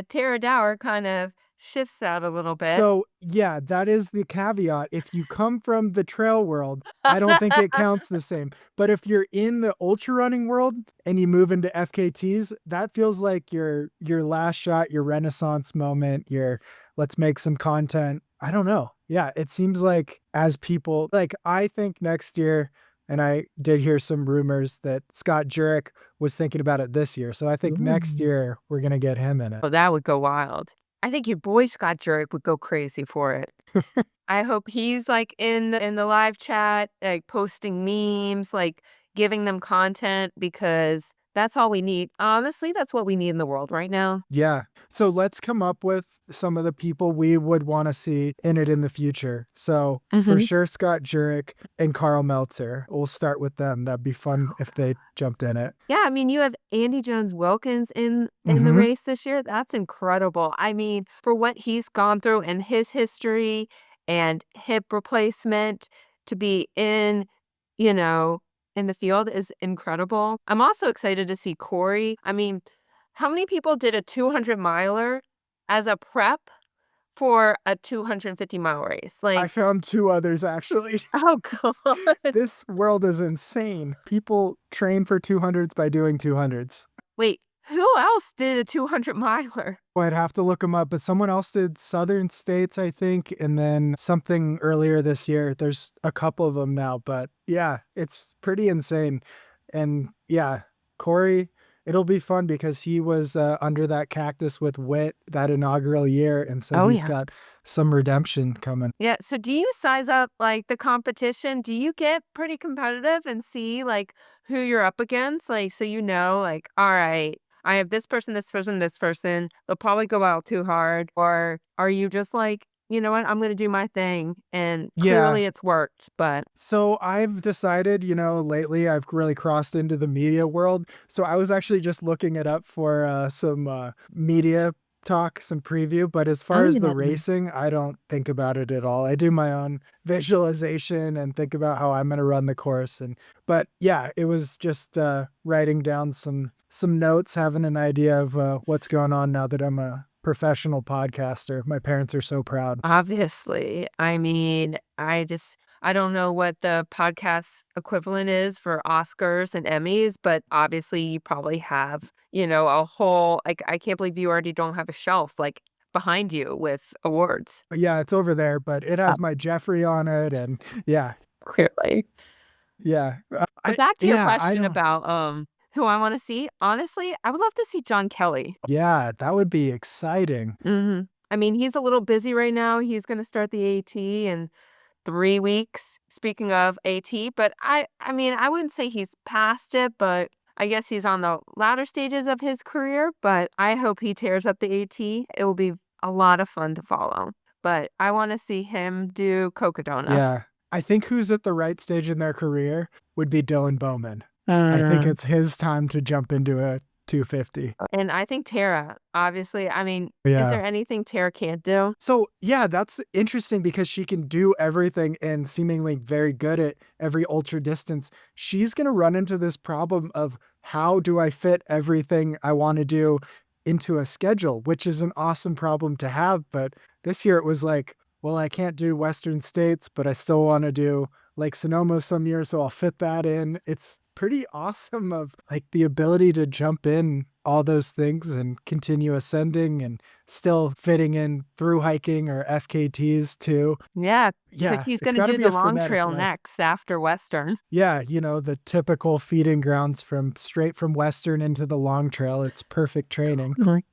Tara Dower kind of shifts out a little bit. So, yeah, that is the caveat. If you come from the trail world, I don't think it counts the same. But if you're in the ultra running world and you move into FKTs, that feels like your last shot, your renaissance moment, your let's make some content. I don't know. Yeah, it seems like as people like I think next year, and I did hear some rumors that Scott Jurek was thinking about it this year. So I think next Ooh. year we're gonna get him in it. Oh, that would go wild. I think your boy Scott Jurek would go crazy for it. I hope he's, like, in the live chat, like, posting memes, like, giving them content because that's all we need. Honestly, that's what we need in the world right now. Yeah. So let's come up with some of the people we would want to see in it in the future. So for Mhm. sure, Scott Jurek and Carl Meltzer. We'll start with them. That'd be fun if they jumped in it. Yeah, I mean, you have Andy Jones Wilkins in the Hmm. race this year. That's incredible. I mean, for what he's gone through in his history and hip replacement to be you know, in the field is incredible. I'm also excited to see Corey. I mean, how many people did a 200 miler as a prep for a 250-mile race? I Like, found two others actually. oh god. This world is insane. People train for 200s by doing 200s. Wait, who else did a 200 miler? Well, I'd have to look them up, but someone else did Southern States, I think, and then something earlier this year. There's a couple of them now, but yeah, it's pretty insane. And yeah, Corey it'll be fun because he was under that cactus with Wit that inaugural year, and so Oh, he's yeah. got some redemption coming. Yeah, so do you size up, like, the competition? Do you get pretty competitive and see, like, who you're up against? Like, so you know, like, "Alright, I have this person, this person, this person. They'll probably go out too hard." Or are you just like, "You know what? I'm gonna do my thing," and Yeah. clearly it's worked, but So I've decided, lately I've really crossed into the media world. So I was actually just looking it up for some media talk, some preview. But as far oh, as the yeah. racing, I don't think about it at all. I do my own visualization and think about how I'm going to run the course. But yeah, it was just writing down some notes, having an idea of what's going on now that I'm a professional podcaster. My parents are so proud. Obviously. I mean, I don't know what the podcast equivalent is for Oscars and Emmys, but obviously you probably have, a whole like, I can't believe you already don't have a shelf, like, behind you with awards. But yeah, it's over there, but it has my Jeffrey on it, and yeah, Clearly. yeah. But back to your I question don't. about, who I wanna see, honestly, I would love to see John Kelly. Yeah, that would be exciting. Mhm. I mean, he's a little busy right now, he's gonna start the AT in 3 weeks, speaking of AT, but I mean, I wouldn't say he's past it, but I guess he's on the latter stages of his career, but I hope he tears up the AT. It will be a lot of fun to follow, but I wanna see him do Cocodona. Yeah. I think who's at the right stage in their career would be Dylan Bowman. I think Mm. it's his time to jump into a 250. And I think Tara, obviously, I mean, is Yeah. there anything Tara can't do? So, yeah, that's interesting because she can do everything and seemingly very good at every ultra distance. She's going to run into this problem of how do I fit everything I want to do into a schedule, which is an awesome problem to have. But this year it was like, well, I can't do Western states, but I still want to do Lake Sonoma some years, so I'll fit that in. It's pretty awesome of like the ability to jump in all those things and continue ascending and still fitting in through hiking or FKTs too. Yeah, because Yeah, she's it's gonna gotta do be the a long frenetic trail life. next after Western. Yeah, the typical feeding grounds from straight from Western into the long trail. It's perfect training. Totally.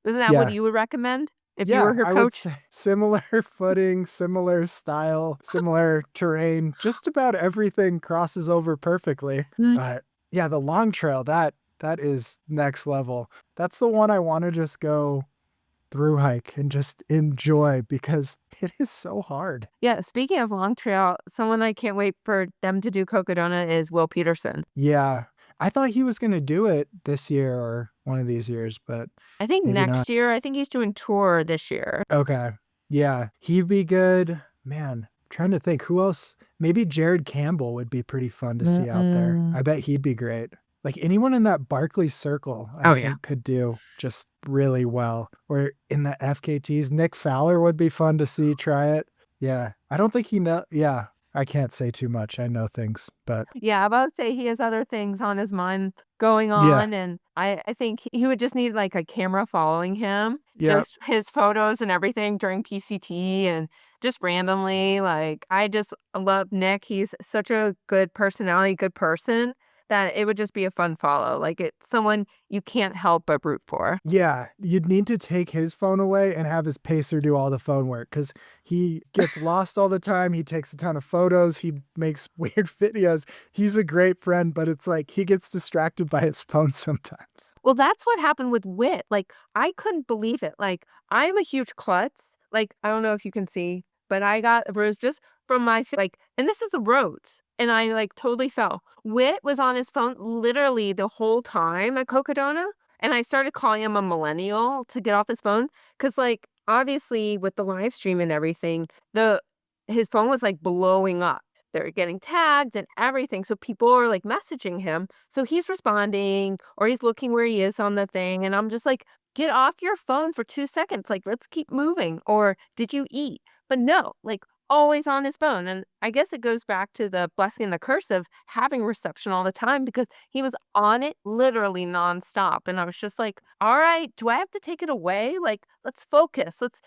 Isn't that what Yeah. you would recommend if you were Yeah, her I would coach? say similar footing, similar style, similar terrain. Just about everything crosses over perfectly. Mm. But yeah, the long trail, that is next level. That's the one I want to just go through hike and just enjoy because it is so hard. Yeah, speaking of long trail, someone I can't wait for them to do Cocodona is Will Peterson. Yeah. I thought he was going to do it this year or one of these years, but I think maybe not. next year, I think he's doing tour this year. Okay. Yeah, he'd be good. Man, trying to think who else. Maybe Jared Campbell would be pretty fun to see out there. Mm-mm. I bet he'd be great. Like anyone in that Barkley circle, I Oh, yeah. think could do just really well. Or in the FKTs, Nick Fowler would be fun to see try it. Yeah, I don't think he know. Yeah, I can't say too much. I know things, but Yeah, I about to say he has other things on his mind going yeah, on, and I think he would just need, like, a camera following him, yeah, just his photos and everything during PCT and just randomly, like, I just love Nick. He's such a good personality, good person, that it would just be a fun follow. Like, it's someone you can't help but root for. yeah. You'd need to take his phone away and have his pacer do all the phone work because he gets lost all the time. He takes a ton of photos. He makes weird videos. He's a great friend, but it's like he gets distracted by his phone sometimes. Well, that's what happened with Wit. Like, I couldn't believe it. Like, I am a huge klutz. Like, I don't know if you can see, but I got a bruise just from my like, and this is a roads, and I like totally fell. Wit was on his phone literally the whole time at Cocodona, and I started calling him a millennial to get off his phone because, like, obviously with the live stream and everything, the his phone was like blowing up. They're getting tagged and everything. So people are like messaging him. So he's responding or he's looking where he is on the thing. And I'm just like, get off your phone for 2 seconds. Like, let's keep moving. Or did you eat? But no, like, always on his phone. And I guess it goes back to the blessing and the curse of having reception all the time because he was on it literally nonstop. And I was just like, all right, do I have to take it away? Like, let's focus. Let's,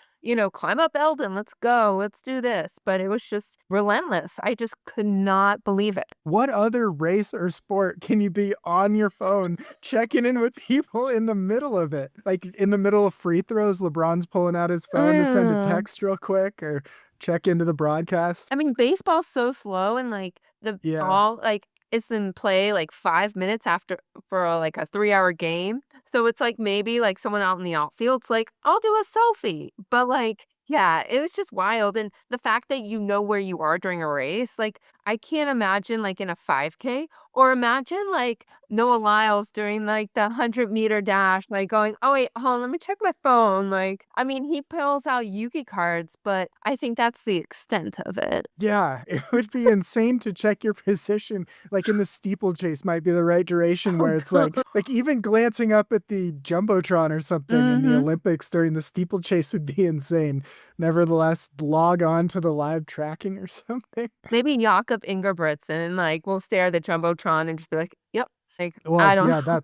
climb up Eldon. Let's go. Let's do this. But it was just relentless. I just could not believe it. What other race or sport can you be on your phone checking in with people in the middle of it? Like in the middle of free throws, LeBron's pulling out his phone to send a Mm. text real quick or check into the broadcast. I mean, baseball's so slow and, like, the Yeah. ball, like, it's in play, like, 5 minutes after for, like, a 3-hour game. So it's, like, maybe, like, someone out in the outfield's like, "I'll do a selfie." But, like, yeah, it was just wild, and the fact that you know where you are during a race, like, I can't imagine, like, in a 5K or imagine, like, Noah Lyles during, like, the 100-meter dash, like, going, "Oh, wait, hold on, let me check my phone." Like, I mean, he pulls out Yuki cards, but I think that's the extent of it. Yeah, it would be insane to check your position, like in the steeplechase might be the right duration Oh, where it's God. like even glancing up at the Jumbotron or something in the Mhm. Olympics during the steeplechase would be insane. Nevertheless, log on to the live tracking or something. Maybe Jakob Ingebrigtsen, like, will stare at the Jumbotron and just be like, "Yep." Like, I Well, don't yeah, know.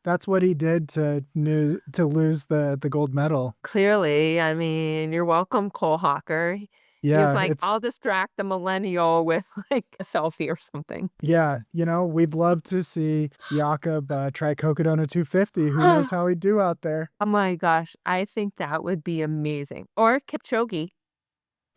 that's what he did to lose the gold medal. Clearly, I mean, you're welcome, Cole Hawker. He was Yeah, like, it's "I'll distract the millennial with, like, a selfie or something." yeah, we'd love to see Jakob, try Cocodona 250. Who knows how he'd do out there? Oh my gosh, I think that would be amazing. Or Kipchoge.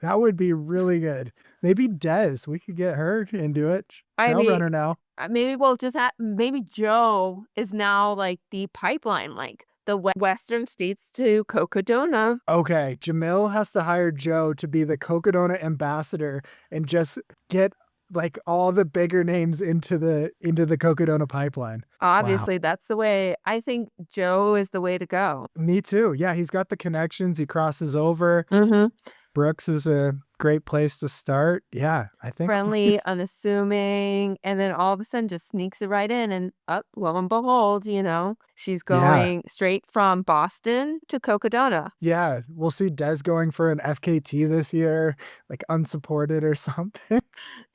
That would be really good. Maybe Des, we could get her into it. I Trail mean, runner now. maybe we'll just maybe Joe is now, like, the pipeline, like, the western states to Cocodona. Okay, Jamil has to hire Joe to be the Cocodona ambassador and just get, like, all the bigger names into the Cocodona pipeline. Wow. Obviously, that's the way I think Joe is the way to go. Me too. Yeah, he's got the connections, he crosses over. Mhm. Brooks is a great place to start. Yeah, I think Friendly, unassuming, and then all of a sudden just sneaks it right in and up, lo and behold, she's yeah. going straight from Boston to Cocodona. Yeah, we'll see Des going for an FKT this year, like, unsupported or something.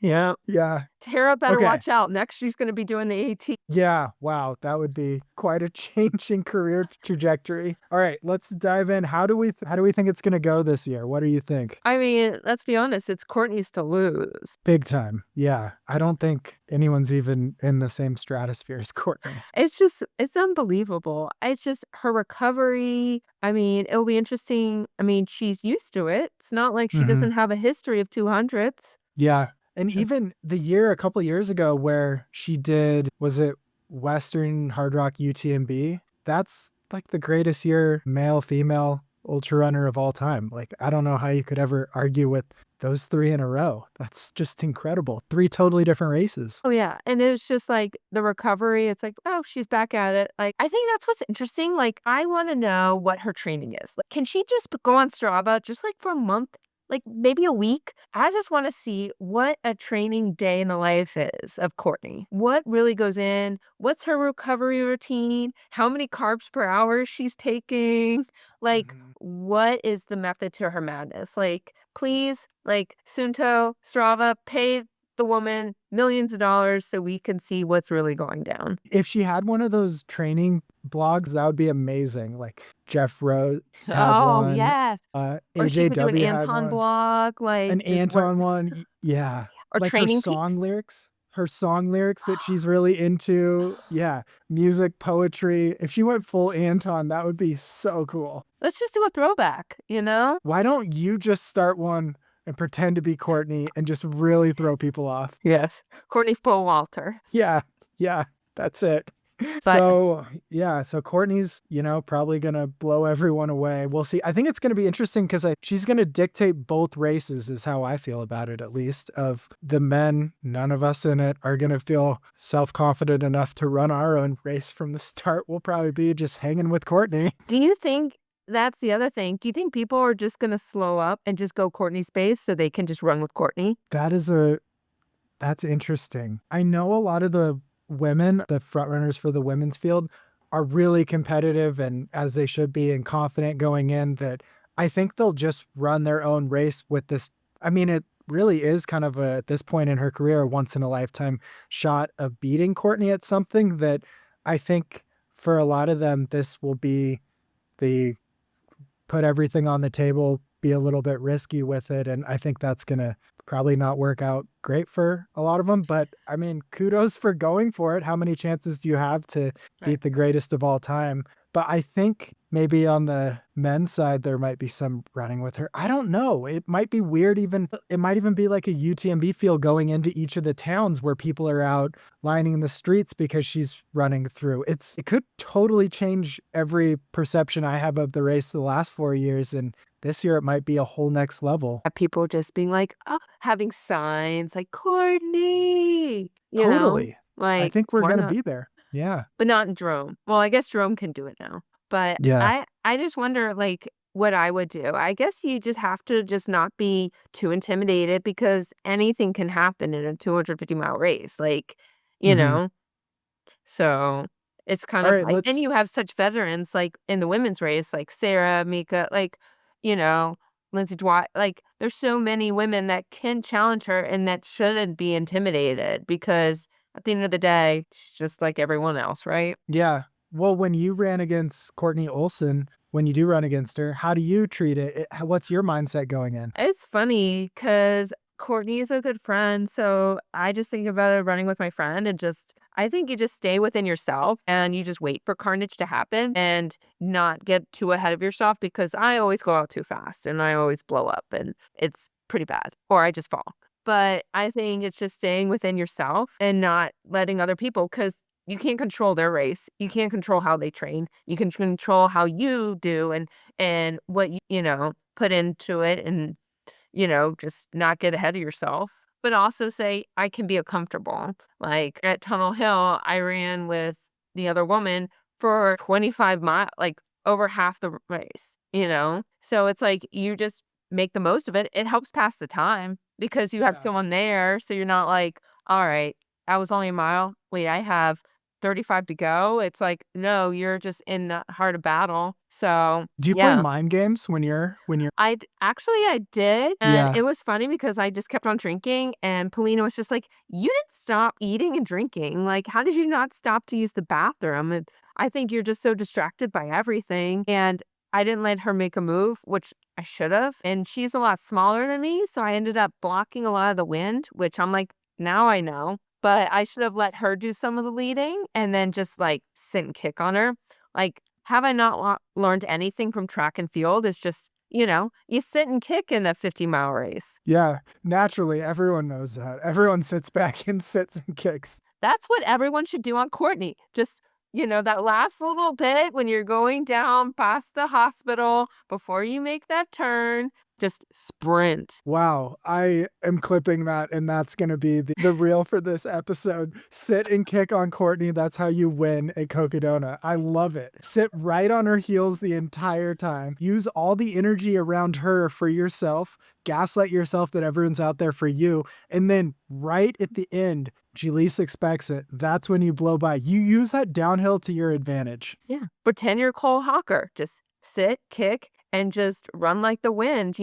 Yeah. Yeah. Tara better Okay. watch out. Next, she's gonna be doing the AT. Yeah, wow, that would be quite a change in career trajectory. All right, let's dive in. How do we think it's gonna go this year? What do you think? I mean, let's be honest, it's Courtney's to lose. Big time. Yeah, I don't think anyone's even in the same stratosphere as Courtney. It's unbelievable. It's just her recovery. I mean, it'll be interesting. I mean, she's used to it. It's not like she Mhm. doesn't have a history of 200s. Yeah, and even the year a couple years ago where she did was it Western Hard Rock UTMB? That's, like, the greatest year male, female ultra runner of all time. Like, I don't know how you could ever argue with those 3 in a row. That's just incredible. 3 totally different races. Oh, yeah, and it was just, like, the recovery, it's like, "Oh, she's back at it." Like, I think that's what's interesting, like, I wanna know what her training is. Like, can she just go on Strava just, like, for a month? Like, maybe a week? I just wanna see what a training day in the life is of Courtney. What really goes in? What's her recovery routine? How many carbs per hour she's taking? Like, Mhm. what is the method to her madness? Like, please, like, Sunto, Strava, pay the woman millions of dollars so we can see what's really going down. If she had one of those training blogs, that would be amazing. Like, Jeff Rose had Oh, one, yes. Or she would do an AJW had Anton one. blog, like, An just work Anton one, yeah. or Like Training Peaks. her song lyrics that she's really into, yeah, music, poetry. If she went full Anton, that would be so cool. Let's just do a throwback, you know? Why don't you just start one and pretend to be Courtney and just really throw people off? Yes. Courtney Dauwalter. Yeah, yeah, that's it. But So, yeah, so Courtney's, probably gonna blow everyone away. We'll see. I think it's gonna be interesting because she's gonna dictate both races, is how I feel about it, at least. Of the men, none of us in it are gonna feel self-confident enough to run our own race from the start. We'll probably be just hanging with Courtney. do you think that's the other thing? Do you think people are just gonna slow up and just go Courtney's pace so they can just run with Courtney? That is That's interesting. I know a lot of the women, the front runners for the women's field, are really competitive and as they should be and confident going in that I think they'll just run their own race with this. I mean, it really is kind of at this point in her career, a once in a lifetime shot of beating Courtney at something that I think for a lot of them, this will be the put everything on the table, be a little bit risky with it. And I think that's going to probably not work out great for a lot of them. But I mean, kudos for going for it. How many chances do you have to Right. beat the greatest of all time? But I think maybe on the men's side, there might be some running with her. I don't know. It might be weird, even. It might even be like a UTMB feel going into each of the towns where people are out lining the streets because she's running through. It could totally change every perception I have of the race the last 4 years. And this year it might be a whole next level. People just being like, oh, having signs like Courtney, Totally. I like think we're why going to not? be there. Yeah. But not in Jerome. Well, I guess Jerome can do it now. But Yeah. I just wonder like what I would do. I guess you just have to just not be too intimidated because anything can happen in a 250-mile race. Like, you Hmm. know, so it's kind All of right. like, and you have such veterans like in the women's race, like Sarah, Mika, like, you know, Lindsay Dwight, like there's so many women that can challenge her and that shouldn't be intimidated because at the end of the day, she's just like everyone else, right? Yeah. Well, when you ran against Courtney Olson, when you do run against her, how do you treat it? What's your mindset going in? It's funny because Courtney is a good friend, so I just think about it running with my friend and just I think you just stay within yourself and you just wait for carnage to happen and not get too ahead of yourself because I always go out too fast and I always blow up and it's pretty bad or I just fall. But I think it's just staying within yourself and not letting other people because you can't control their race. You can't control how they train. You can control how you do and what you put into it and just not get ahead of yourself, but also say, I can be uncomfortable. Like at Tunnel Hill, I ran with the other woman for 25 miles, like over half the race. So it's like you just make the most of it. It helps pass the time because you have Yeah. someone there. So you're not like, all right, I was only a mile. Wait, I have 35 to go. It's like, no, you're just in the heart of battle. So Do you play yeah. mind games when you're I did, and Yeah. it was funny because I just kept on drinking, and Polina was just like, "You didn't stop eating and drinking. Like, how did you not stop to use the bathroom?" And I think you're just so distracted by everything, and I didn't let her make a move, which I should have. And she's a lot smaller than me, so I ended up blocking a lot of the wind, which I'm like, now I know. But I should have let her do some of the leading and then just like sit and kick on her. Like, have I not learned anything from track and field? It's just you sit and kick in a 50-mile race. Yeah. Naturally, everyone knows that. Everyone sits back and sits and kicks. That's what everyone should do on Courtney. Just, that last little bit when you're going down past the hospital before you make that turn, just sprint. Wow, I am clipping that, and that's gonna be the reel for this episode. Sit and kick on Courtney, that's how you win a Cocodona. I love it. Sit right on her heels the entire time. Use all the energy around her for yourself. Gaslight yourself that everyone's out there for you. And then right at the end, she least expects it. That's when you blow by. You use that downhill to your advantage. Yeah. Pretend you're Cole Hawker. Just sit, kick, and just run like the wind.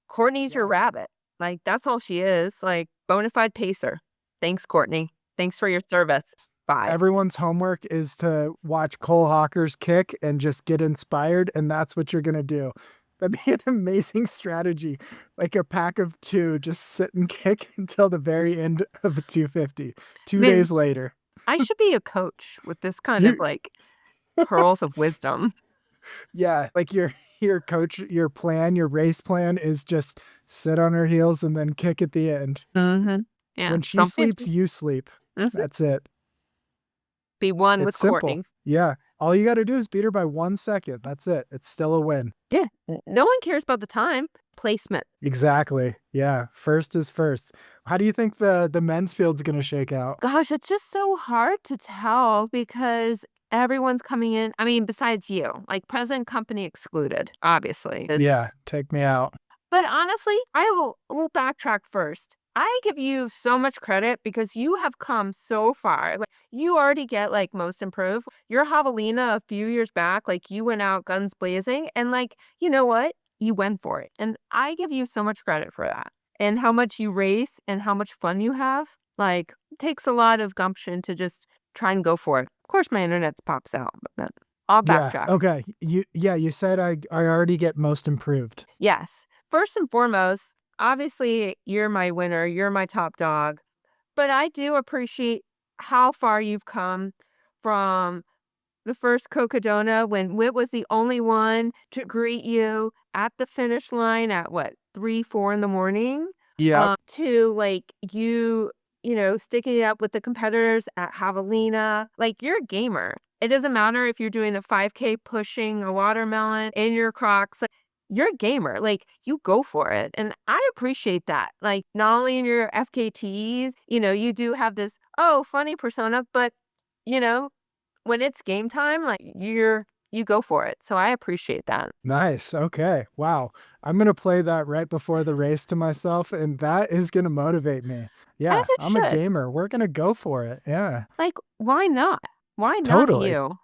Courtney's your Yeah. rabbit. Like, that's all she is. Like, bona fide pacer. Thanks, Courtney. Thanks for your service. Bye. Everyone's homework is to watch Cole Hawker's kick and just get inspired, and that's what you're gonna do. That'd be an amazing strategy. Like a pack of two, just sit and kick until the very end of a 250. 2 days Man, later. I should be a coach with this kind of You like pearls of wisdom. yeah, like your coach, your plan, your race plan is just sit on her heels and then kick at the end. Mhm. Yeah. When she Don't be sleeps, you sleep. Mhm. That's it. Be one It's with simple. Courtney. Yeah. All you gotta do is beat her by 1 second. That's it. It's still a win. Yeah. No one cares about the time. Placement. Exactly. Yeah. First is first. How do you think the men's field's gonna shake out? Gosh, it's just so hard to tell because everyone's coming in. I mean, besides you, like present company excluded, obviously. Yeah, take me out. But honestly, I will backtrack first. I give you so much credit because you have come so far. Like you already get like most improved. Your javelina a few years back, like you went out guns blazing and like, you know what? You went for it. And I give you so much credit for that. and how much you race and how much fun you have, like, it takes a lot of gumption to just try and go for it. Of course, my internet pops out, but I'll Yeah. backtrack. Okay. You said I already get most improved. Yes. First and foremost, obviously, you're my winner. You're my top dog. But I do appreciate how far you've come from the first Cocodona when Whit was the only one to greet you at the finish line at what, 3, 4 in the morning, Yep. to like sticking it up with the competitors at Javelina. Like, you're a gamer. It doesn't matter if you're doing the 5K pushing a watermelon in your Crocs. Like, you're a gamer. Like, you go for it. And I appreciate that. Like, not only in your FKTs, you do have this, oh, funny persona, but, you know, when it's game time, like, you go for it. So I appreciate that. Nice. Okay. Wow. I'm going to play that right before the race to myself, and that is going to motivate me. As Yeah. it I'm a should. gamer. We're going to go for it. Yeah. Like, why not? Why not Totally. you?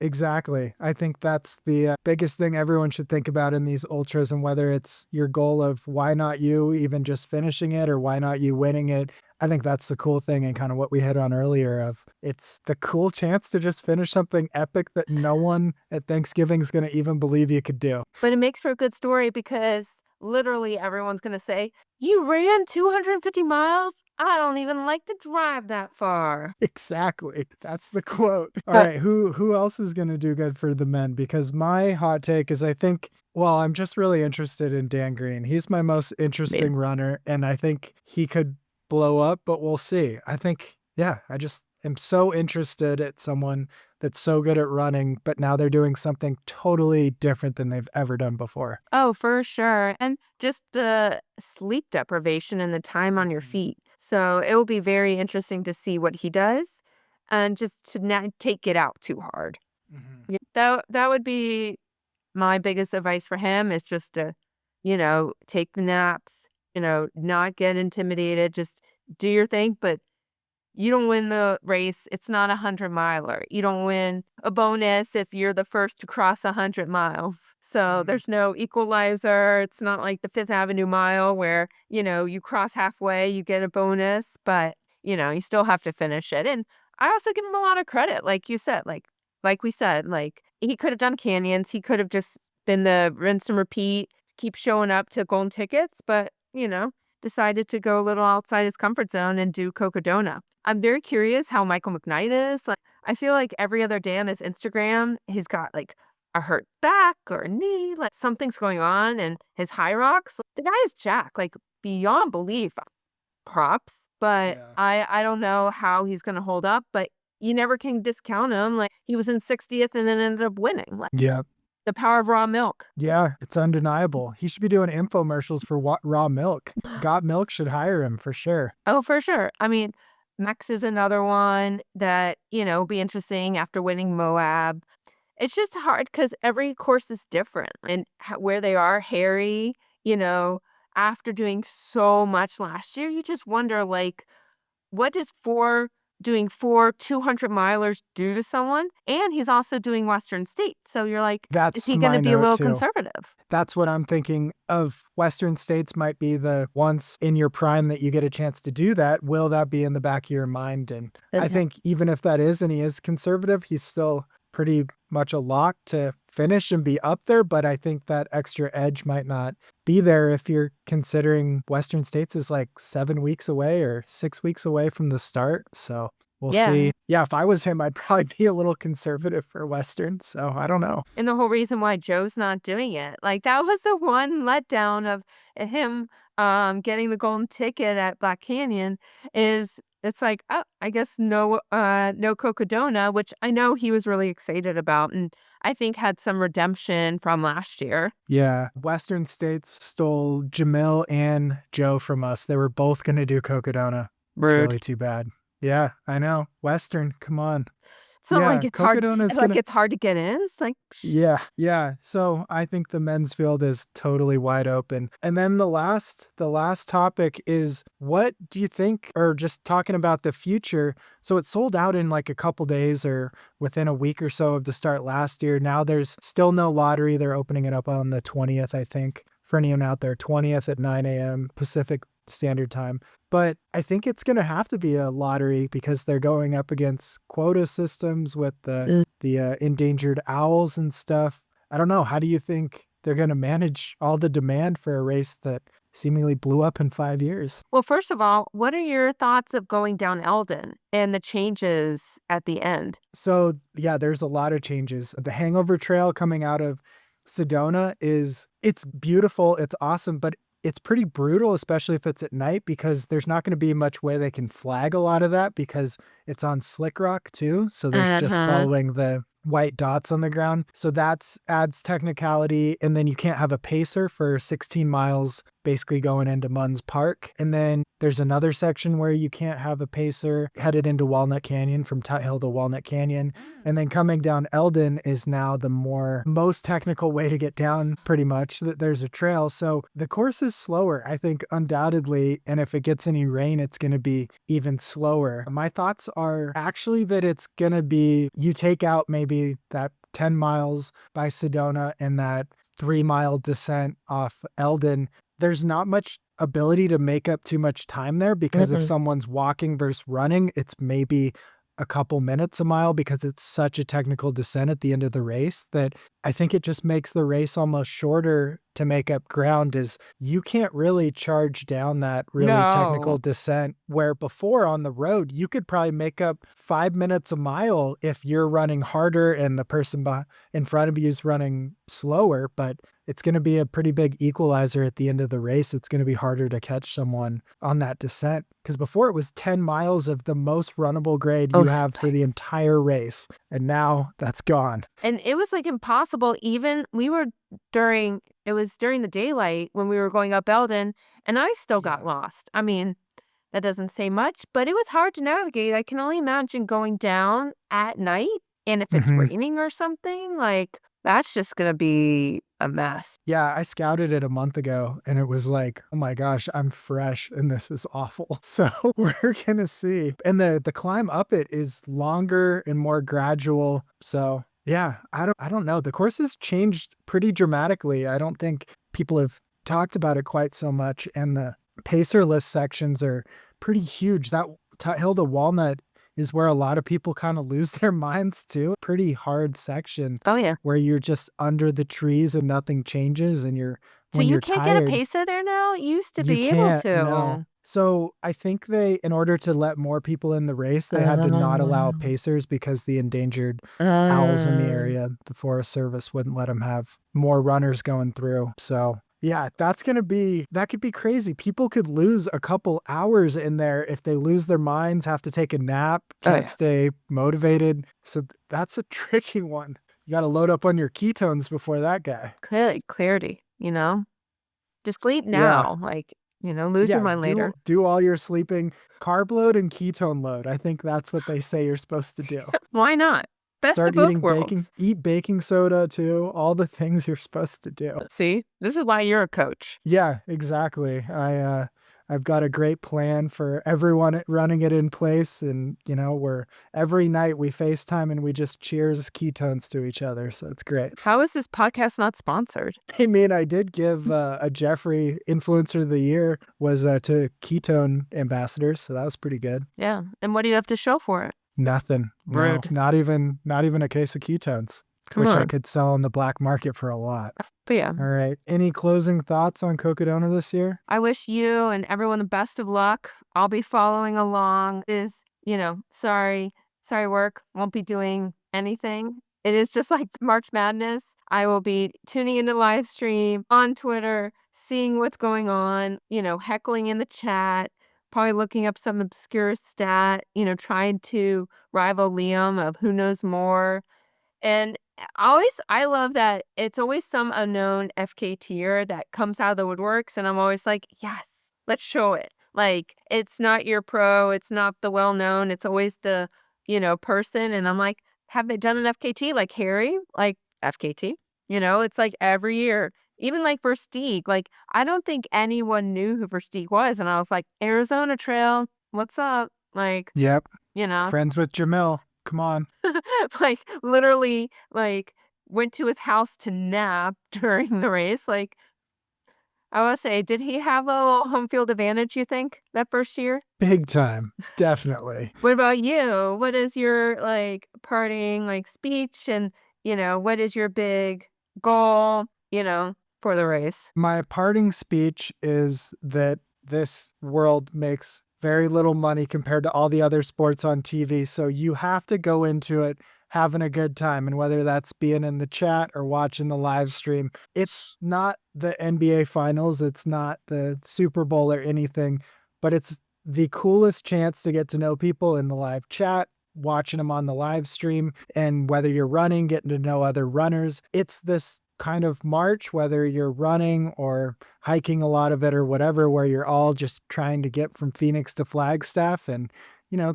Exactly. I think that's the biggest thing everyone should think about in these ultras, and whether it's your goal of why not you even just finishing it or why not you winning it. I think that's the cool thing, and kind of what we hit on earlier of it's the cool chance to just finish something epic that no one at Thanksgiving is going to even believe you could do. But it makes for a good story because literally everyone's going to say, "You ran 250 miles? I don't even like to drive that far." Exactly. That's the quote. All right, who else is going to do good for the men? Because my hot take is I'm just really interested in Dan Green. He's my most Man. interesting runner, and I think he could blow up, but we'll see. I just am so interested at someone that's so good at running, but now they're doing something totally different than they've ever done before. Oh, for sure. And just the sleep deprivation and the time on your Mhm. feet. So it will be very interesting to see what he does and just to not take it out too hard. Mhm. Yeah. That would be my biggest advice for him is just to, take the naps, not get intimidated, just do your thing, but you don't win the race. It's not 100-miler. You don't win a bonus if you're the first to cross 100 miles. So Mhm. there's no equalizer. It's not like the Fifth Avenue Mile where, you cross halfway, you get a bonus, but, you still have to finish it. And I also give him a lot of credit. Like you said, like we said, like he could have done canyons. He could have just been the rinse and repeat, keep showing up to golden tickets, but, decided to go a little outside his comfort zone and do Cocodona. I'm very curious how Michael McKnight is. Like, I feel like every other day on his Instagram, he's got like a hurt back or a knee, like something's going on. And his high rocks, the guy is jacked, like beyond belief. Props, but Yeah. I don't know how he's gonna hold up. But you never can discount him. Like, he was in 60th and then ended up winning. Like, Yeah. the power of raw milk. Yeah, it's undeniable. He should be doing infomercials for raw milk. Got Milk should hire him for sure. Oh, for sure. I mean, Max is another one that, will be interesting after winning Moab. It's just hard because every course is different and where they are. Harry, you know, after doing so much last year, you just wonder, like, what does doing 200-milers do to someone? And he's also doing Western States. So you're like, is That's he going to my be a note little too. conservative? That's what I'm thinking of. Western states might be the once in your prime that you get a chance to do that. Will that be in the back of your mind? And I Okay. think even if that is and he is conservative, he's still pretty much a lock to finish and be up there. But I think that extra edge might not be there if you're considering Western states is like 7 weeks away or 6 weeks away from the start. So we'll Yeah. see. Yeah, if I was him, I'd probably be a little conservative for Western. So I don't know. And the whole reason why Joe's not doing it, like, that was the one letdown of him, getting the golden ticket at Black Canyon is it's like, "Oh, I guess no Cocodona," which I know he was really excited about and I think had some redemption from last year. Yeah, Western states stole Jamil and Joe from us. They were both gonna do Cocodona. It's Rude. really too bad. Yeah, I know. Western, come on. It's not like Yeah, it's hard Cocodona's like, gonna it's hard to get in. It's like, yeah. So I think the men's field is totally wide open. And then the last topic is what do you think, or just talking about the future? So it sold out in like a couple days or within a week or so of the start last year. Now there's still no lottery. They're opening it up on the 20th, I think, for anyone out there, 20th at 9 a.m. Pacific Standard Time. But I think it's going to have to be a lottery because they're going up against quota systems with the endangered owls and stuff. I don't know. How do you think they're going to manage all the demand for a race that seemingly blew up in 5 years? Well, first of all, what are your thoughts of going down Eldon and the changes at the end? So, yeah, there's a lot of changes. The Hangover Trail coming out of Sedona it's beautiful, it's awesome, but it's pretty brutal, especially if it's at night, because there's not going to be much way they can flag a lot of that because it's on slick rock too. So there's just Uh-huh. following the white dots on the ground. So that's adds technicality. And then you can't have a pacer for 16 miles, basically going into Munns Park. And then there's another section where you can't have a pacer headed into Walnut Canyon from Tut Hill to Walnut Canyon. And then coming down Eldon is now the most technical way to get down, pretty much. That there's a trail. So the course is slower, I think, undoubtedly. And if it gets any rain, it's going to be even slower. My thoughts are actually that it's going to be, you take out maybe that 10 miles by Sedona and that 3-mile descent off Eldon. There's not much ability to make up too much time there because if someone's walking versus running, it's maybe a couple minutes a mile because it's such a technical descent at the end of the race that I think it just makes the race almost shorter to make up ground. Is you can't really charge down that really technical No. descent where before on the road, you could probably make up 5 minutes a mile if you're running harder and the person in front of you is running slower, but it's going to be a pretty big equalizer at the end of the race. It's going to be harder to catch someone on that descent because before it was 10 miles of the most runnable grade you have for the entire race. And now that's gone. And it was like impossible. Even it was during the daylight when we were going up Eldon, and I still got lost. I mean, that doesn't say much, but it was hard to navigate. I can only imagine going down at night. And if it's raining or something, like that's just going to be a mess. Yeah, I scouted it a month ago and it was like, oh my gosh, I'm fresh and this is awful. So we're going to see. And the climb up it is longer and more gradual. So yeah, I don't know. The course has changed pretty dramatically. I don't think people have talked about it quite so much. And the pacerless sections are pretty huge. That Tut Hill to Walnut is where a lot of people kind of lose their minds too. Pretty hard section. Oh, yeah. Where you're just under the trees and nothing changes and So when you you're can't get a tired, pacer there now? You used to you be able can't, no. to. So I think in order to let more people in the race, they had to not allow pacers because the endangered owls in the area, the Forest Service wouldn't let them have more runners going through. So yeah, that could be crazy. People could lose a couple hours in there if they lose their minds, have to take a nap, can't stay motivated. So that's a tricky one. You got to load up on your ketones before that guy. Clarity, just sleep Yeah. now, lose your Yeah, mind later. do all your sleeping, carb load and ketone load. I think that's what they say you're supposed to do. Why not? Best Start of both eating worlds. eat baking soda too, all the things you're supposed to do. See, this is why you're a coach. Yeah, exactly. I've got a great plan for everyone running it in place. And, every night we FaceTime and we just cheers ketones to each other. So it's great. How is this podcast not sponsored? I mean, I did give a Jeffrey Influencer of the Year was to ketone ambassadors. So that was pretty good. Yeah. And what do you have to show for it? Nothing. Rude. No, not even a case of ketones, which I could sell on the black market for a lot. But yeah. All right. Any closing thoughts on Cocodona this year? I wish you and everyone the best of luck. I'll be following along. Sorry work. Won't be doing anything. It is just like March Madness. I will be tuning into live stream on Twitter, seeing what's going on, heckling in the chat, probably looking up some obscure stat, trying to rival Liam of who knows more. And I love that it's always some unknown FKTer that comes out of the woodworks. And I'm always like, yes, let's show it. Like, it's not your pro. It's not the well-known. It's always the, person. And I'm like, have they done an FKT like Harry? Like FKT? It's like every year. Even like Versteeg. Like, I don't think anyone knew who Versteeg was. And I was like, Arizona Trail, what's up? Like, yep. Friends with Jamil. Come on. Like, literally, like, went to his house to nap during the race. Like, I will say, did he have a little home field advantage, you think, that first year? Big time. Definitely. What about you? What is your, like, parting, like, speech and, what is your big goal, for the race? My parting speech is that this world makes very little money compared to all the other sports on TV. So you have to go into it having a good time. And whether that's being in the chat or watching the live stream, it's not the NBA finals, it's not the Super Bowl or anything, but it's the coolest chance to get to know people in the live chat, watching them on the live stream. And whether you're running, getting to know other runners, it's this kind of march, whether you're running or hiking a lot of it or whatever, where you're all just trying to get from Phoenix to Flagstaff and,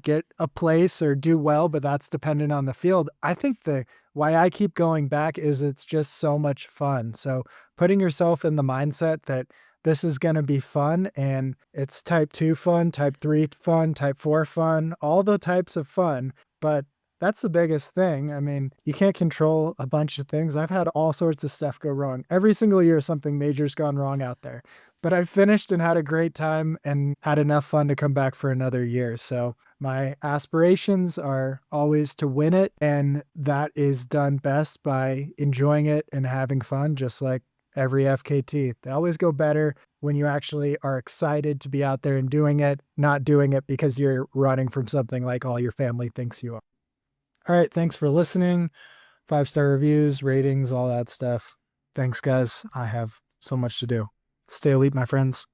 get a place or do well, but that's dependent on the field. I think the why I keep going back is it's just so much fun. So putting yourself in the mindset that this is going to be fun, and it's type 2 fun, type 3 fun, type 4 fun, all the types of fun. But that's the biggest thing. I mean, you can't control a bunch of things. I've had all sorts of stuff go wrong. Every single year, something major's gone wrong out there. But I finished and had a great time and had enough fun to come back for another year. So my aspirations are always to win it. And that is done best by enjoying it and having fun, just like every FKT. They always go better when you actually are excited to be out there and doing it, not doing it because you're running from something like all your family thinks you are. All right. Thanks for listening. 5-star reviews, ratings, all that stuff. Thanks, guys. I have so much to do. Stay elite, my friends.